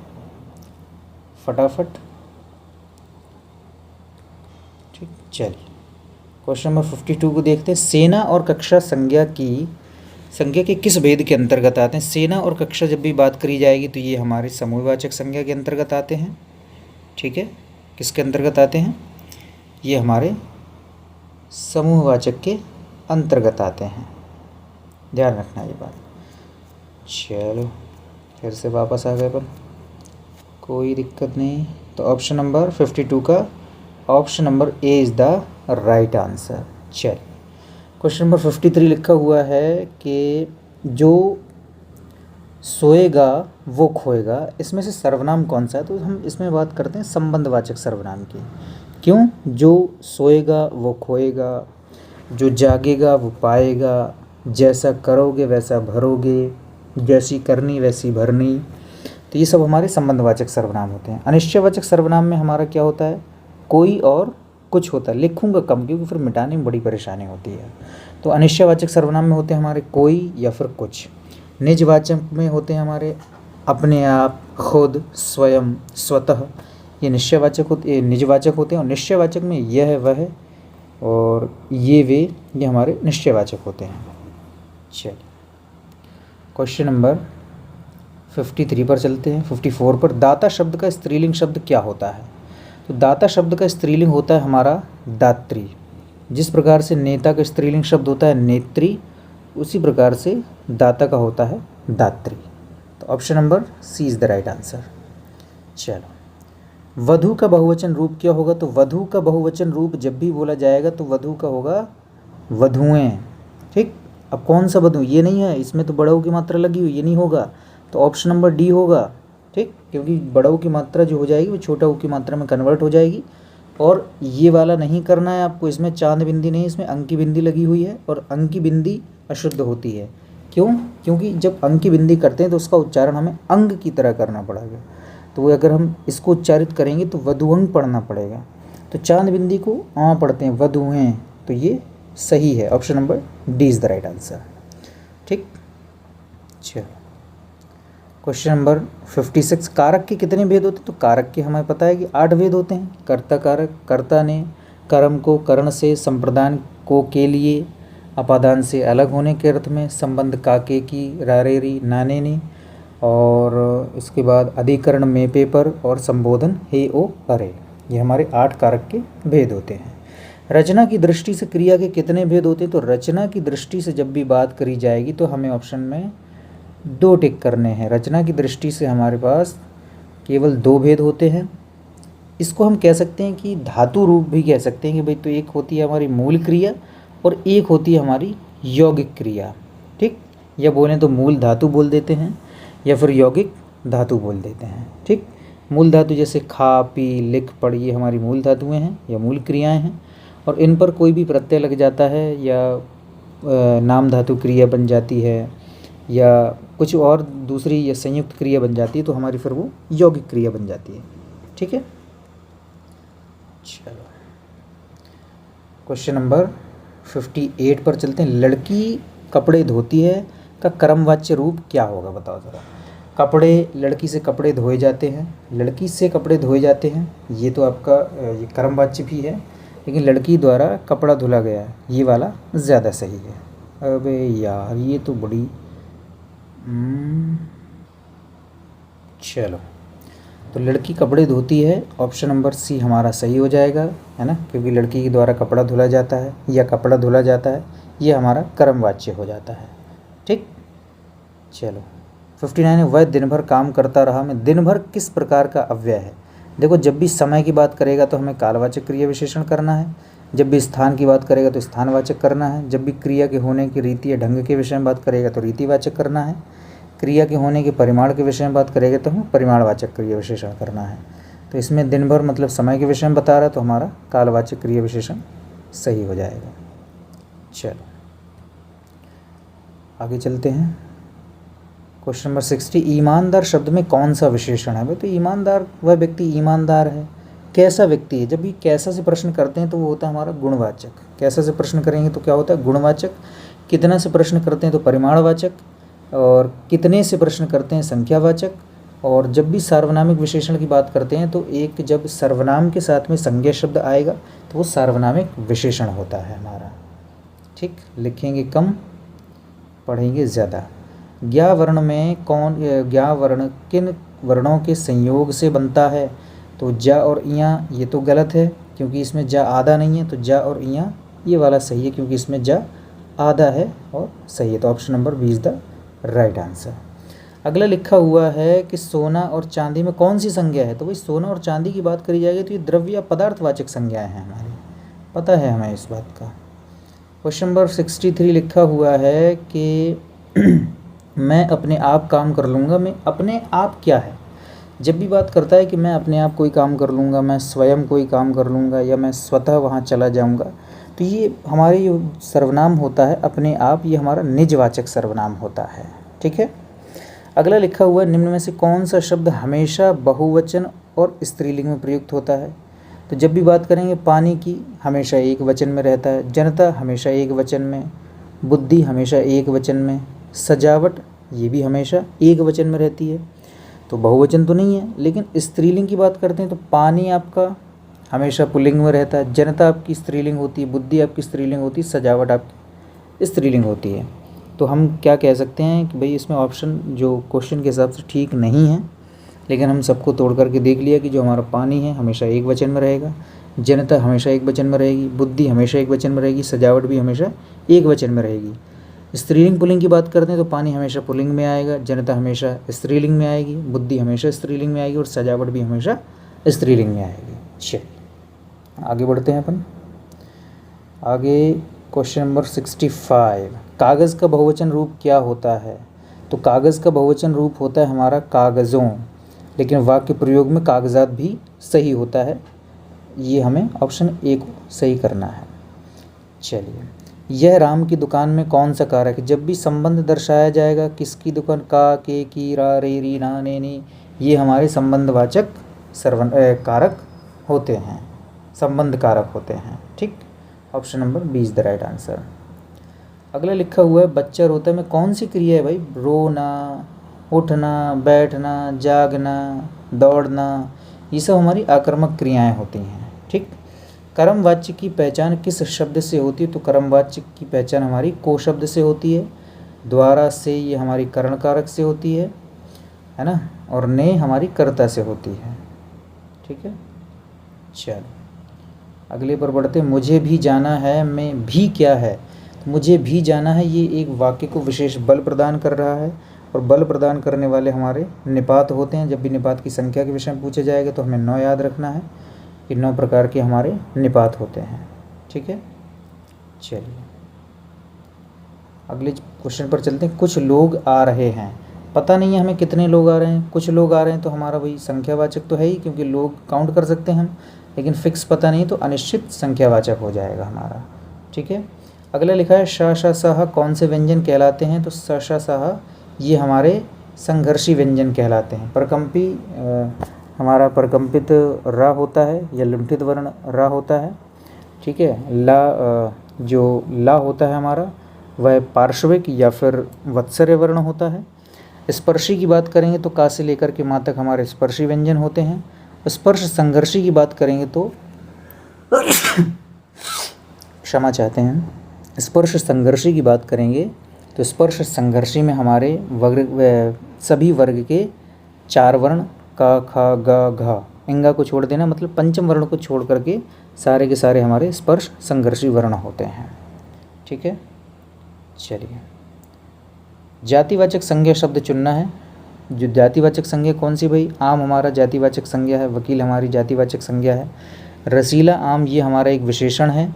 फटाफट। ठीक, चलिए क्वेश्चन नंबर 52 को देखते हैं। सेना और कक्षा संज्ञा के किस भेद के अंतर्गत आते हैं। सेना और कक्षा जब भी बात करी जाएगी तो ये हमारे समूहवाचक संज्ञा के अंतर्गत आते हैं। ठीक है, किसके अंतर्गत आते हैं, ये हमारे समूहवाचक के अंतर्गत आते हैं, ध्यान रखना ये बात। चलो फिर से वापस आ गए पर, कोई दिक्कत नहीं। तो ऑप्शन नंबर 52 का option number A is the right answer. चलिए क्वेश्चन नंबर 53 लिखा हुआ है कि जो सोएगा वो खोएगा, इसमें से सर्वनाम कौन सा है। तो हम इसमें बात करते हैं संबंधवाचक सर्वनाम की। क्यों, जो सोएगा वो खोएगा, जो जागेगा वो पाएगा, जैसा करोगे वैसा भरोगे, जैसी करनी वैसी भरनी। तो ये सब हमारे संबंधवाचक सर्वनाम होते हैं। अनिश्चयवाचक सर्वनाम में हमारा क्या होता है, कोई और कुछ होता है। लिखूंगा कम क्योंकि फिर मिटाने में बड़ी परेशानी होती है। तो अनिश्चयवाचक सर्वनाम में होते हैं हमारे कोई या फिर कुछ। निजवाचक में होते हैं हमारे अपने आप, खुद, स्वयं, स्वतः। ये निश्चयवाचक होते, ये निजवाचक होते हैं। और निश्चयवाचक में यह वह और ये वे, ये हमारे निश्चयवाचक होते हैं। चलिए क्वेश्चन नंबर 53 पर चलते हैं। 54 पर, दाता शब्द का स्त्रीलिंग शब्द क्या होता है। तो दाता शब्द का स्त्रीलिंग होता है हमारा दात्री। जिस प्रकार से नेता का स्त्रीलिंग शब्द होता है नेत्री, उसी प्रकार से दाता का होता है दात्री। तो option number C is the right answer. चलो वधू का बहुवचन रूप क्या होगा। तो वधू का बहुवचन रूप जब भी बोला जाएगा तो वधू का होगा वधुएं। ठीक, अब कौन सा वधू, ये नहीं है, इसमें तो बड़ऊ की मात्रा लगी हुई, ये नहीं होगा। तो ऑप्शन नंबर D होगा। ठीक, क्योंकि बड़ऊ की मात्रा जो हो जाएगी वो छोटा ऊ की मात्रा में कन्वर्ट हो जाएगी। और ये वाला नहीं करना है आपको, इसमें चांद बिंदी नहीं, इसमें अंक की बिंदी लगी हुई है। और अंक की बिंदी अशुद्ध होती है। क्यों, क्योंकि जब अंक की बिंदी करते हैं तो उसका उच्चारण हमें अंग की तरह करना पड़ेगा। तो वो अगर हम इसको उच्चारित करेंगे तो वधुअंग पढ़ना पड़ेगा। तो चांद बिंदी को पढ़ते हैं वधुएं, तो ये सही है। Option number D is the right answer. ठीक, चलो क्वेश्चन नंबर 56, कारक के कितने भेद होते हैं? तो कारक के हमें पता है कि 8 भेद होते हैं। कर्ता कारक, कर्ता ने कर्म को करण से, संप्रदान को के लिए, अपादान से अलग होने के अर्थ में, संबंध काके की, रारेरी नाने ने, और इसके बाद अधिकरण में पेपर, और संबोधन हे ओ अरे। ये हमारे 8 कारक के भेद होते हैं। रचना की दृष्टि से क्रिया के कितने भेद होते हैं? तो रचना की दृष्टि से जब भी बात करी जाएगी तो हमें ऑप्शन में 2 टिक करने हैं। रचना की दृष्टि से हमारे पास केवल 2 भेद होते हैं। इसको हम कह सकते हैं कि धातु रूप भी कह सकते हैं कि भाई, तो एक होती है हमारी मूल क्रिया और एक होती है हमारी यौगिक क्रिया। ठीक, या बोलें तो मूल धातु बोल देते हैं या फिर यौगिक धातु बोल देते हैं। ठीक, मूल धातु जैसे खा, पी, लिख, पढ़, ये हमारी मूल धातुएं हैं या मूल क्रियाएं हैं, और इन पर कोई भी प्रत्यय लग जाता है या नाम धातु क्रिया बन जाती है या कुछ और दूसरी या संयुक्त क्रिया बन जाती है, तो हमारी फिर वो यौगिक क्रिया बन जाती है। ठीक है, चलो क्वेश्चन नंबर 58 पर चलते हैं। लड़की कपड़े धोती है का कर्मवाच्य रूप क्या होगा? बताओ ज़रा। कपड़े, लड़की से कपड़े धोए जाते हैं, लड़की से कपड़े धोए जाते हैं, ये तो आपका ये कर्मवाच्य भी है, लेकिन लड़की द्वारा कपड़ा धुला गया, ये वाला ज़्यादा सही है। अबे यार, ये तो बड़ी चलो, तो लड़की कपड़े धोती है, ऑप्शन नंबर सी हमारा सही हो जाएगा, है ना, क्योंकि लड़की के द्वारा कपड़ा धुला जाता है या कपड़ा धुला जाता है, ये हमारा कर्मवाच्य हो जाता है। ठीक, चलो 59 है, वह दिन भर काम करता रहा में दिन भर किस प्रकार का अव्यय है? देखो, जब भी समय की बात करेगा तो हमें कालवाचक क्रिया विशेषण करना है, जब भी स्थान की बात करेगा तो स्थानवाचक करना है, जब भी क्रिया के होने की रीति या ढंग के विषय में बात करेगा तो रीतिवाचक करना है, क्रिया के होने के परिमाण के विषय में बात करेगा तो हमें परिमाणवाचक क्रिया विशेषण करना है। तो इसमें दिन भर मतलब समय के विषय में बता रहा है, तो हमारा कालवाचक क्रिया विशेषण सही हो जाएगा। चलो आगे चलते हैं। क्वेश्चन नंबर 60, ईमानदार शब्द में कौन सा विशेषण है? भाई, तो ईमानदार वह व्यक्ति ईमानदार है। कैसा व्यक्ति है? जब भी कैसा से प्रश्न करते हैं तो वो होता है हमारा गुणवाचक। कैसा से प्रश्न करेंगे तो क्या होता है? गुणवाचक। कितना से प्रश्न करते हैं तो परिमाणवाचक, और कितने से प्रश्न करते हैं संख्यावाचक। और जब भी सार्वनामिक विशेषण की बात करते हैं तो एक जब सर्वनाम के साथ में संज्ञा शब्द आएगा तो वो सार्वनामिक विशेषण होता है हमारा। ठीक, लिखेंगे कम, पढ़ेंगे ज़्यादा। ज्ञा वर्ण में ज्ञा वर्ण किन वर्णों के संयोग से बनता है? तो जा और इया, ये तो गलत है क्योंकि इसमें जा आधा नहीं है, तो जा और इया ये वाला सही है क्योंकि इसमें जा आधा है और सही है। तो option number B is the right answer. अगला लिखा हुआ है कि सोना और चांदी में कौन सी संज्ञा है? तो भाई, सोना और चांदी की बात करी जाएगी तो ये द्रव्य या पदार्थवाचक संज्ञाएं हैं हमारी, पता है हमें इस बात का। क्वेश्चन नंबर 63 लिखा हुआ है कि मैं अपने आप काम कर लूँगा में अपने आप क्या है? जब भी बात करता है कि मैं अपने आप कोई काम कर लूँगा, मैं स्वयं कोई काम कर लूँगा या मैं स्वतः वहाँ चला जाऊँगा, तो ये हमारे जो सर्वनाम होता है अपने आप, ये हमारा निजवाचक सर्वनाम होता है। ठीक है, अगला लिखा हुआ है, निम्न में से कौन सा शब्द हमेशा बहुवचन और स्त्रीलिंग में प्रयुक्त होता है? तो जब भी बात करेंगे पानी की, हमेशा एक वचन में रहता है, जनता हमेशा एक वचन में, बुद्धि हमेशा एक वचन में, सजावट ये भी हमेशा एक वचन में रहती है, तो बहुवचन तो नहीं है। लेकिन स्त्रीलिंग की बात करते हैं तो पानी आपका हमेशा पुल्लिंग में रहता है, जनता आपकी स्त्रीलिंग होती है, बुद्धि आपकी स्त्रीलिंग होती है, सजावट आपकी स्त्रीलिंग होती है। तो हम क्या कह सकते हैं कि भाई इसमें ऑप्शन जो क्वेश्चन के हिसाब से ठीक नहीं है, लेकिन हम सबको तोड़ करके देख लिया कि जो हमारा पानी है हमेशा एक वचन में रहेगा, जनता हमेशा एक वचन में रहेगी, बुद्धि हमेशा एक वचन में रहेगी, सजावट भी हमेशा एक वचन में रहेगी। स्त्रीलिंग पुल्लिंग की बात करते हैं तो पानी हमेशा पुल्लिंग में आएगा, जनता हमेशा स्त्रीलिंग में आएगी, बुद्धि हमेशा स्त्रीलिंग में आएगी और सजावट भी हमेशा स्त्रीलिंग में आएगी। चलिए आगे बढ़ते हैं अपन। आगे क्वेश्चन नंबर 65, कागज़ का बहुवचन रूप क्या होता है? तो कागज़ का बहुवचन रूप होता है हमारा कागज़ों, लेकिन वाक्य प्रयोग में कागज़ात भी सही होता है। ये हमें ऑप्शन ए को सही करना है। चलिए, यह राम की दुकान में कौन सा कारक है? जब भी संबंध दर्शाया जाएगा, किसकी दुकान, का, के, की, रा, रे, री, ना, ने, नी, ये हमारे संबंधवाचक कारक होते हैं, संबंध कारक होते हैं। ठीक, option number B is the right answer. अगला लिखा हुआ है बच्चा रोता में कौन सी क्रिया है भाई? रोना, उठना, बैठना, जागना, दौड़ना, ये सब हमारी आक्रामक क्रियाएं होती हैं। ठीक, कर्म वाच्य की पहचान किस शब्द से होती है? तो कर्म वाच्य की पहचान हमारी को शब्द से होती है, द्वारा से ये हमारी करण कारक से होती है ना, और ने हमारी कर्ता से होती है। ठीक है, चलो अगले पर बढ़ते। मुझे भी जाना है में भी क्या है? तो मुझे भी जाना है ये एक वाक्य को विशेष बल प्रदान कर रहा है, और बल प्रदान करने वाले हमारे निपात होते हैं। जब भी निपात की संख्या के विषय में पूछा जाएगा तो हमें 9 याद रखना है कि 9 प्रकार के हमारे निपात होते हैं। ठीक है, चलिए अगले क्वेश्चन पर चलते हैं। कुछ लोग आ रहे हैं, पता नहीं है हमें कितने लोग आ रहे हैं। कुछ लोग आ रहे हैं तो हमारा भाई संख्यावाचक तो है ही, क्योंकि लोग काउंट कर सकते हैं हम, लेकिन फिक्स पता नहीं तो अनिश्चित संख्यावाचक हो जाएगा हमारा। ठीक है, अगला लिखा है श श सह कौन से व्यंजन कहलाते हैं? तो स श सह ये हमारे संघर्षी व्यंजन कहलाते हैं। परकंपी हमारा परकंपित रा होता है या लुंठित वर्ण रा होता है। ठीक है, ला जो ला होता है हमारा वह पार्श्विक या फिर वत्सर्य वर्ण होता है। स्पर्शी की बात करेंगे तो का से लेकर के माँ तक हमारे स्पर्शी व्यंजन होते हैं। स्पर्श संघर्षी की बात करेंगे तो क्षमा चाहते हैं, स्पर्श संघर्षी की बात करेंगे तो स्पर्श संघर्षी में हमारे सभी वर्ग के 4 वर्ण का, खा, गा, घा, इंगा को छोड़ देना, मतलब पंचम वर्ण को छोड़ करके सारे के सारे हमारे स्पर्श संघर्षी वर्ण होते हैं। ठीक है, चलिए जातिवाचक संज्ञा शब्द चुनना है। जो जातिवाचक संज्ञा कौन सी भाई? आम हमारा जातिवाचक संज्ञा है, वकील हमारी जातिवाचक संज्ञा है, रसीला आम ये हमारा एक विशेषण है,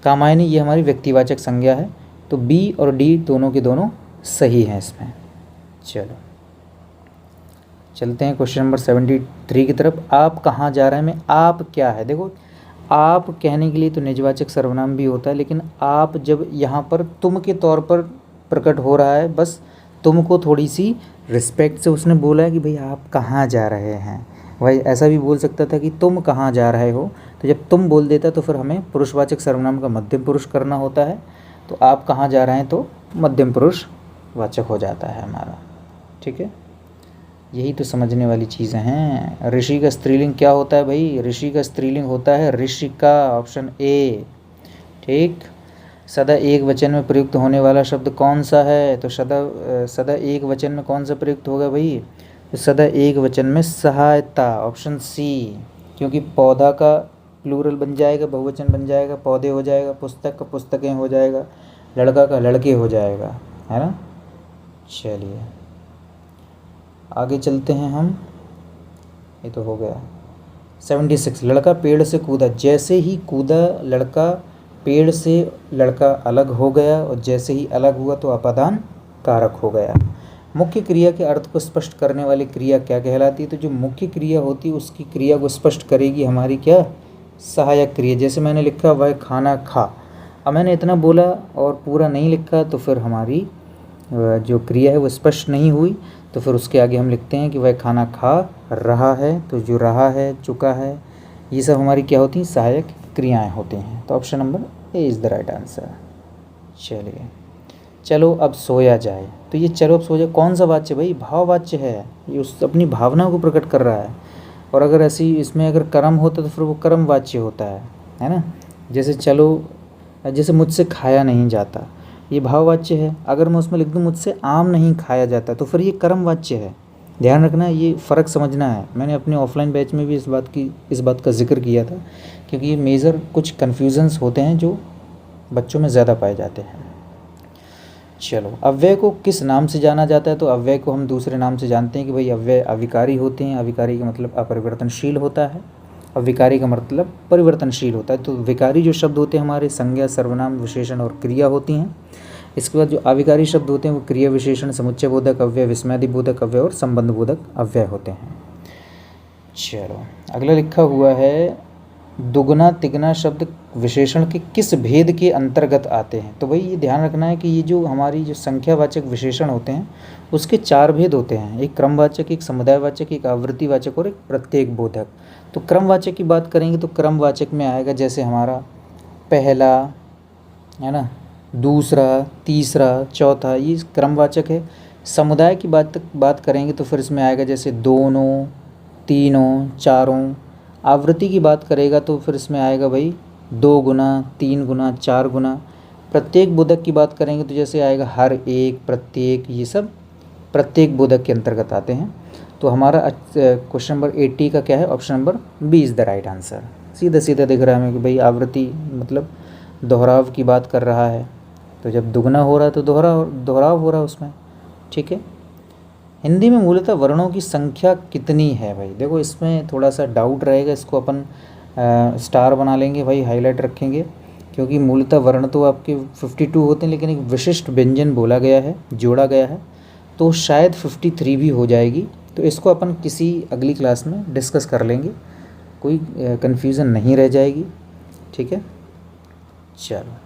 कामायनी ये हमारी व्यक्तिवाचक संज्ञा है। तो बी और डी दोनों के दोनों सही हैं इसमें। चलो चलते हैं क्वेश्चन नंबर 73 की तरफ। आप कहाँ जा रहे हैं में आप क्या है? देखो आप कहने के लिए तो निजवाचक सर्वनाम भी होता है, लेकिन आप जब यहाँ पर तुम के तौर पर प्रकट हो रहा है, बस तुमको थोड़ी सी रिस्पेक्ट से उसने बोला है कि भाई आप कहाँ जा रहे हैं। भाई ऐसा भी बोल सकता था कि तुम कहाँ जा रहे हो, तो जब तुम बोल देता तो फिर हमें पुरुषवाचक सर्वनाम का मध्यम पुरुष करना होता है। तो आप कहाँ जा रहे हैं तो मध्यम पुरुष वाचक हो जाता है हमारा। ठीक है, यही तो समझने वाली चीज़ें हैं। ऋषि का स्त्रीलिंग क्या होता है भाई? ऋषि का स्त्रीलिंग होता है ऋषिका, ऑप्शन ए। ठीक, सदा एक वचन में प्रयुक्त होने वाला शब्द कौन सा है? तो सदा एक वचन में कौन सा प्रयुक्त होगा भाई? तो सदा एक वचन में सहायता, ऑप्शन सी। क्योंकि पौधा का प्लूरल बन जाएगा, बहुवचन बन जाएगा, पौधे हो जाएगा, पुस्तक का पुस्तकें हो जाएगा, लड़का का लड़के हो जाएगा, है ना। चलिए आगे चलते हैं हम। ये तो हो गया 76। लड़का पेड़ से कूदा, जैसे ही कूदा लड़का पेड़ से, लड़का अलग हो गया, और जैसे ही अलग हुआ तो अपादान कारक हो गया। मुख्य क्रिया के अर्थ को स्पष्ट करने वाली क्रिया क्या कहलाती है? तो जो मुख्य क्रिया होती है उसकी क्रिया को स्पष्ट करेगी हमारी क्या? सहायक क्रिया। जैसे मैंने लिखा वह खाना खा, अब मैंने इतना बोला और पूरा नहीं लिखा तो फिर हमारी जो क्रिया है वो स्पष्ट नहीं हुई, तो फिर उसके आगे हम लिखते हैं कि वह खाना खा रहा है। तो जो रहा है, चुका है, ये सब हमारी क्या होती हैं? सहायक क्रियाएं होती हैं। तो option number A is the right answer. चलिए चलो अब सोया जाए, तो ये चलो अब सो जाए कौन सा वाच्य भाई? भाववाच्य है, ये उस अपनी भावना को प्रकट कर रहा है। और अगर ऐसी इसमें अगर कर्म होता तो फिर वो कर्म वाच्य होता है ना। जैसे चलो, जैसे मुझसे खाया नहीं जाता, ये भाववाच्य है। अगर मैं उसमें लिख दूँ मुझसे आम नहीं खाया जाता, तो फिर ये कर्म वाच्य है। ध्यान रखना, ये फ़र्क समझना है। मैंने अपने ऑफलाइन बैच में भी इस बात का जिक्र किया था, क्योंकि ये मेजर कुछ कन्फ्यूजन्स होते हैं जो बच्चों में ज़्यादा पाए जाते हैं। चलो, अव्यय को किस नाम से जाना जाता है? तो अव्यय को हम दूसरे नाम से जानते हैं कि भाई अव्यय अविकारी होते हैं। अविकारी का मतलब अपरिवर्तनशील होता है, अविकारी का मतलब परिवर्तनशील होता है। तो विकारी जो शब्द होते हैं हमारे संज्ञा, सर्वनाम, विशेषण और क्रिया होती हैं। इसके बाद जो अविकारी शब्द होते हैं वो क्रिया, विशेषण, समुच्चय बोधक अव्यय, विस्मयादि बोधक अव्यय और संबंध बोधक अव्यय होते हैं। चलो अगला लिखा हुआ है दुगना तिगना शब्द विशेषण के किस भेद के अंतर्गत आते हैं? तो भाई ये ध्यान रखना है कि ये जो हमारी जो संख्यावाचक विशेषण होते हैं उसके 4 भेद होते हैं, एक क्रमवाचक, एक समुदायवाचक, एक आवृत्तिवाचक और एक प्रत्येक बोधक। तो क्रमवाचक की बात करेंगे तो क्रमवाचक में आएगा जैसे हमारा पहला, है ना, दूसरा, तीसरा, चौथा, ये क्रमवाचक है। समुदाय की बात करेंगे तो फिर इसमें आएगा जैसे दोनों, तीनों, चारों। आवृत्ति की बात करेगा तो फिर इसमें आएगा भाई 2 गुना, 3 गुना, 4 गुना। प्रत्येक बोधक की बात करेंगे तो जैसे आएगा हर एक, प्रत्येक, ये सब प्रत्येक बोधक के अंतर्गत आते हैं। तो हमारा क्वेश्चन नंबर 80 का क्या है? Option number B is the right answer. सीधा सीधा दिख रहा है हमें कि भाई आवृत्ति मतलब दोहराव की बात कर रहा है, तो जब दुगना हो रहा है तो दोहराव हो रहा है उसमें। ठीक है। हिंदी में मूलतः वर्णों की संख्या कितनी है? भाई देखो इसमें थोड़ा सा डाउट रहेगा, इसको अपन स्टार बना लेंगे भाई, हाईलाइट रखेंगे, क्योंकि मूलतः वर्ण तो आपके 52 होते हैं, लेकिन एक विशिष्ट व्यंजन बोला गया है, जोड़ा गया है, तो शायद 53 भी हो जाएगी। तो इसको अपन किसी अगली क्लास में डिस्कस कर लेंगे, कोई कन्फ्यूज़न नहीं रह जाएगी। ठीक है। चलो,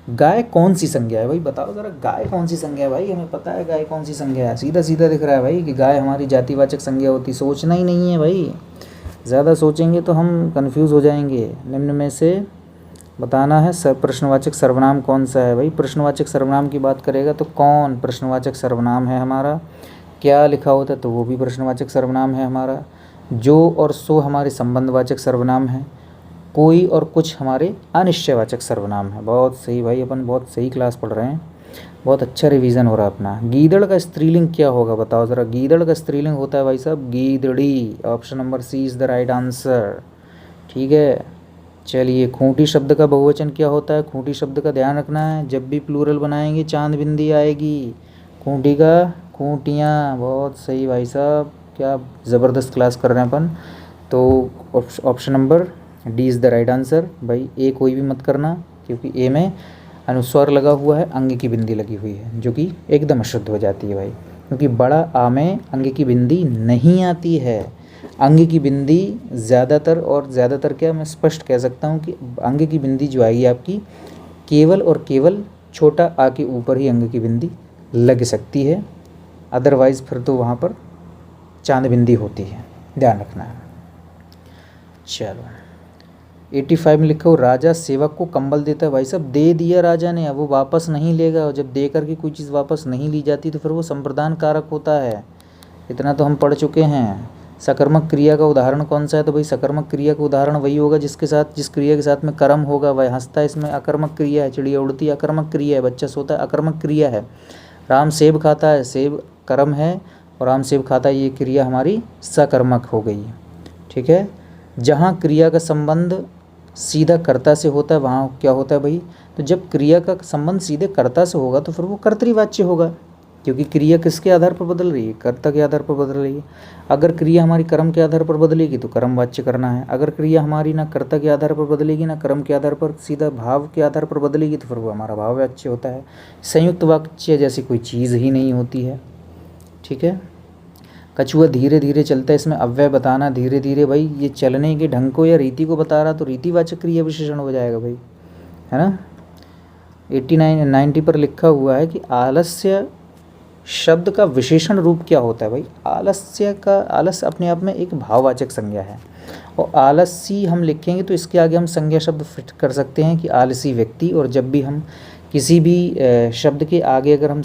गाय कौन सी संज्ञा है? भाई बताओ ज़रा, गाय कौन सी संज्ञा है? भाई हमें पता है गाय कौन सी संज्ञा है, सीधा सीधा दिख रहा है भाई कि गाय हमारी जातिवाचक संज्ञा होती। सोचना ही नहीं है भाई, ज़्यादा सोचेंगे तो हम कंफ्यूज हो जाएंगे। निम्न में से बताना है प्रश्नवाचक सर्वनाम कौन सा है? भाई प्रश्नवाचक सर्वनाम की बात करेगा तो कौन प्रश्नवाचक सर्वनाम है हमारा? क्या लिखा होता है तो वो भी प्रश्नवाचक सर्वनाम है हमारा। जो और सो हमारे संबंधवाचक सर्वनाम है। कोई और कुछ हमारे अनिश्चयवाचक सर्वनाम है। बहुत सही भाई, अपन बहुत सही क्लास पढ़ रहे हैं, बहुत अच्छा रिवीजन हो रहा है अपना। गीदड़ का स्त्रीलिंग क्या होगा? बताओ ज़रा। गीदड़ का स्त्रीलिंग होता है भाई साहब गीदड़ी। Option number C is the right answer. ठीक है। चलिए, खूंटी शब्द का बहुवचन क्या होता है? खूंटी शब्द का ध्यान रखना है, जब भी प्लूरल बनाएंगे चांद बिंदी आएगी। खूंटी का खूंटियाँ। बहुत सही भाई साहब, क्या ज़बरदस्त क्लास कर रहे हैं अपन। तो option number D is the right answer. भाई ए कोई भी मत करना, क्योंकि ए में अनुस्वार लगा हुआ है, अंग की बिंदी लगी हुई है, जो कि एकदम अशुद्ध हो जाती है भाई, क्योंकि बड़ा आ में अंग की बिंदी नहीं आती है। अंग की बिंदी ज़्यादातर क्या मैं स्पष्ट कह सकता हूँ कि अंग की बिंदी जो आएगी आपकी केवल और केवल छोटा आ के ऊपर ही अंग की बिंदी लग सकती है, अदरवाइज़ फिर तो वहाँ पर चांद बिंदी होती है, ध्यान रखना है। चलो, 85 में लिखा हो राजा सेवक को कंबल देता है। भाई साहब दे दिया राजा ने, अब वो वापस नहीं लेगा, और जब दे करके कोई चीज़ वापस नहीं ली जाती तो फिर वो संप्रदान कारक होता है। इतना तो हम पढ़ चुके हैं। सकर्मक क्रिया का उदाहरण कौन सा है? तो भाई सकर्मक क्रिया का उदाहरण वही होगा जिस क्रिया के साथ में कर्म होगा। वह हंसता है, इसमें अकर्मक क्रिया है। चिड़िया उड़ती है, अकर्मक क्रिया है। बच्चा सोता है, अकर्मक क्रिया है। राम सेब खाता है, सेब कर्म है, और राम सेब खाता है, ये क्रिया हमारी सकर्मक हो गई। ठीक है। जहाँ क्रिया का संबंध सीधा कर्ता से होता है वहाँ क्या होता है भाई? तो जब क्रिया का संबंध सीधे कर्ता से होगा तो फिर वो कर्तृवाच्य होगा, क्योंकि क्रिया किसके आधार पर बदल रही है? कर्ता के आधार पर बदल रही है। अगर क्रिया हमारी कर्म के आधार पर बदलेगी तो कर्मवाच्य करना है। अगर क्रिया हमारी ना कर्ता के आधार पर बदलेगी ना कर्म के आधार पर, सीधा भाव के आधार पर बदलेगी तो फिर वो हमारा भाववाच्य होता है। संयुक्त वाच्य जैसी कोई चीज़ ही नहीं होती है। ठीक है। कछुआ धीरे धीरे चलता है, इसमें अव्यय बताना धीरे धीरे। भाई ये चलने के ढंग को या रीति को बता रहा तो रीतिवाचक क्रिया विशेषण हो जाएगा भाई, है ना। 90 पर लिखा हुआ है कि आलस्य शब्द का विशेषण रूप क्या होता है? भाई आलस्य अपने आप में एक भाववाचक संज्ञा है, और आलसी हम लिखेंगे तो इसके आगे हम संज्ञा शब्द फिट कर सकते हैं कि आलसी व्यक्ति। और जब भी हम किसी भी शब्द के आगे, अगर हम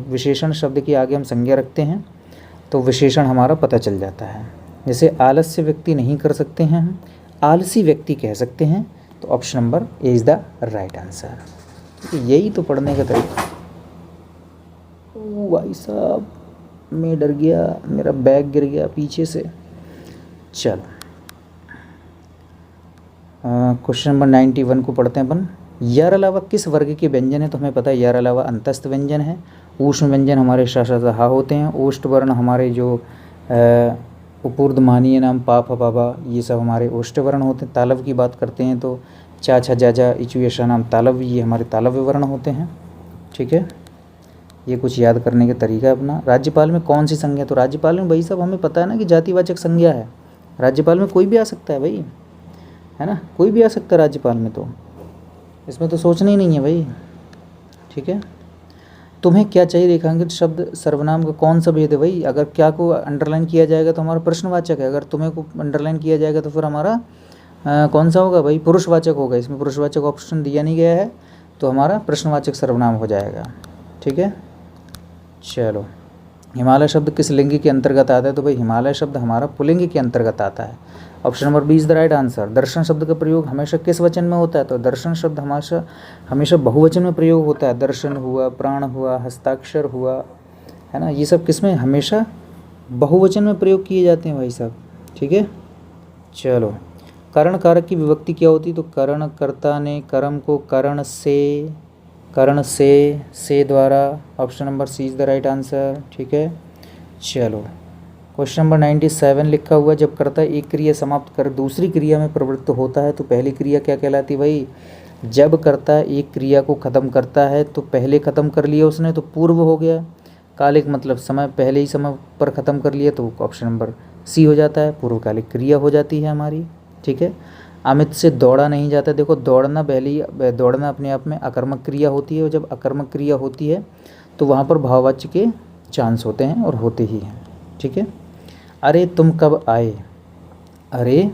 विशेषण शब्द के आगे हम संज्ञा रखते हैं तो विशेषण हमारा पता चल जाता है। जैसे आलस्य व्यक्ति नहीं कर सकते हैं हम, आलसी व्यक्ति कह सकते हैं। तो option number A is the right answer. यही तो पढ़ने का तरीका। ओ भाई साहब, मैं डर गया, मेरा बैग गिर गया पीछे से। चलो, क्वेश्चन नंबर 91 को पढ़ते हैं अपन। यार अलावा किस वर्ग के व्यंजन है? तो हमें पता है यार अलावा अंतस्थ व्यंजन है। ऊष्म व्यंजन हमारे शाशा होते हैं। ओष्ठ वर्ण हमारे जो उपूर्धमानीय नाम पा फा बाबा, ये सब हमारे ओष्ठ वर्ण होते हैं। तालव की बात करते हैं तो चा छा जा जा इचु यशा नाम तालव, ये हमारे तालव्य वर्ण होते हैं। ठीक है। ये कुछ याद करने का तरीका है अपना। राज्यपाल में कौन सी संज्ञा? तो राज्यपाल में भाई साहब हमें पता है ना कि जातिवाचक संज्ञा है। राज्यपाल में कोई भी आ सकता है भाई, है ना, कोई भी आ सकता है राज्यपाल में, तो इसमें तो सोचना ही नहीं है भाई। ठीक है, तुम्हें क्या चाहिए रेखांकित शब्द सर्वनाम का कौन सा भेद है भाई? अगर क्या को अंडरलाइन किया जाएगा तो हमारा प्रश्नवाचक है, अगर तुम्हें को अंडरलाइन किया जाएगा तो फिर हमारा कौन सा होगा भाई? पुरुषवाचक होगा। इसमें पुरुषवाचक ऑप्शन दिया नहीं गया है तो हमारा प्रश्नवाचक सर्वनाम हो जाएगा। ठीक है, चलो, हिमालय शब्द किस लिंग के अंतर्गत आता है? तो भाई हिमालय शब्द हमारा पुल्लिंग के अंतर्गत आता है। Option number B is the right answer. दर्शन शब्द का प्रयोग हमेशा किस वचन में होता है? तो दर्शन शब्द हमेशा हमेशा बहुवचन में प्रयोग होता है। दर्शन हुआ, प्राण हुआ, हस्ताक्षर हुआ, है ना, ये सब किस में? हमेशा बहुवचन में प्रयोग किए जाते हैं भाई साहब। ठीक है, चलो, करण कारक की विभक्ति क्या होती है? तो करण कर्ता ने कर्म को कर्ण से द्वारा। Option number C is the right answer. ठीक है, चलो, क्वेश्चन नंबर 97 लिखा हुआ, जब कर्ता एक क्रिया समाप्त कर दूसरी क्रिया में प्रवृत्त होता है तो पहली क्रिया क्या कहलाती है भाई? जब कर्ता एक क्रिया को ख़त्म करता है तो पहले ख़त्म कर लिया उसने तो पूर्व हो गया। कालिक मतलब समय, पहले ही समय पर ख़त्म कर लिया तो ऑप्शन नंबर सी हो जाता है, पूर्वकालिक क्रिया हो जाती है हमारी। ठीक है, अमित से दौड़ा नहीं जाता। देखो, दौड़ना अपने आप में अकर्मक क्रिया होती है, और जब अकर्मक क्रिया होती है तो वहाँ पर भाववाच्य के चांस होते हैं और होते ही हैं। ठीक है, अरे तुम कब आए, अरे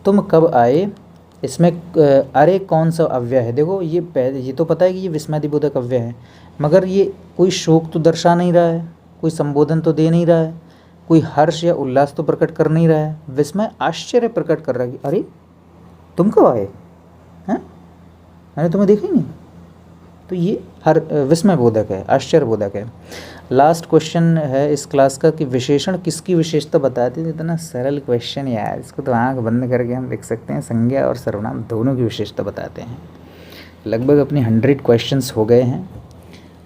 तुम कब आए, इसमें अरे कौन सा अव्यय है? देखो, ये तो पता है कि ये विस्मयादिबोधक अव्यय है, मगर ये कोई शोक तो दर्शा नहीं रहा है, कोई संबोधन तो दे नहीं रहा है, कोई हर्ष या उल्लास तो प्रकट कर नहीं रहा है, विस्मय आश्चर्य प्रकट कर रहा है कि अरे तुम कब आए हैं, मैंने तुम्हें देखा ही नहीं। तो ये हर विस्मय बोधक है, आश्चर्य बोधक है। लास्ट क्वेश्चन है इस क्लास का कि विशेषण किसकी विशेषता बताते हैं? इतना सरल क्वेश्चन यार, इसको तो आंख बंद करके हम लिख सकते हैं। संज्ञा और सर्वनाम दोनों की विशेषता बताते हैं। लगभग अपने 100 क्वेश्चंस हो गए हैं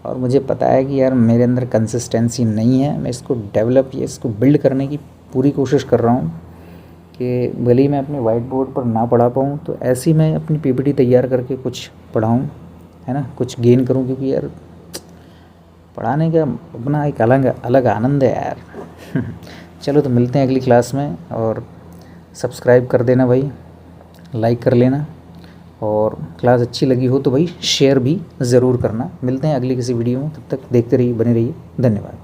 और मुझे पता है कि यार मेरे अंदर कंसिस्टेंसी नहीं है। मैं इसको इसको बिल्ड करने की पूरी कोशिश कर रहा हूँ कि भले ही मैं अपने वाइट बोर्ड पर ना पढ़ा पाऊँ तो ऐसी मैं अपनी पीपीटी तैयार करके कुछ पढ़ाऊँ, है ना, कुछ गेन करूँ, क्योंकि यार पढ़ाने का अपना एक अलग आनंद है यार। चलो, तो मिलते हैं अगली क्लास में, और सब्सक्राइब कर देना भाई, लाइक कर लेना, और क्लास अच्छी लगी हो तो भाई शेयर भी ज़रूर करना। मिलते हैं अगली किसी वीडियो में, तब तक देखते रहिए, बने रहिए, धन्यवाद।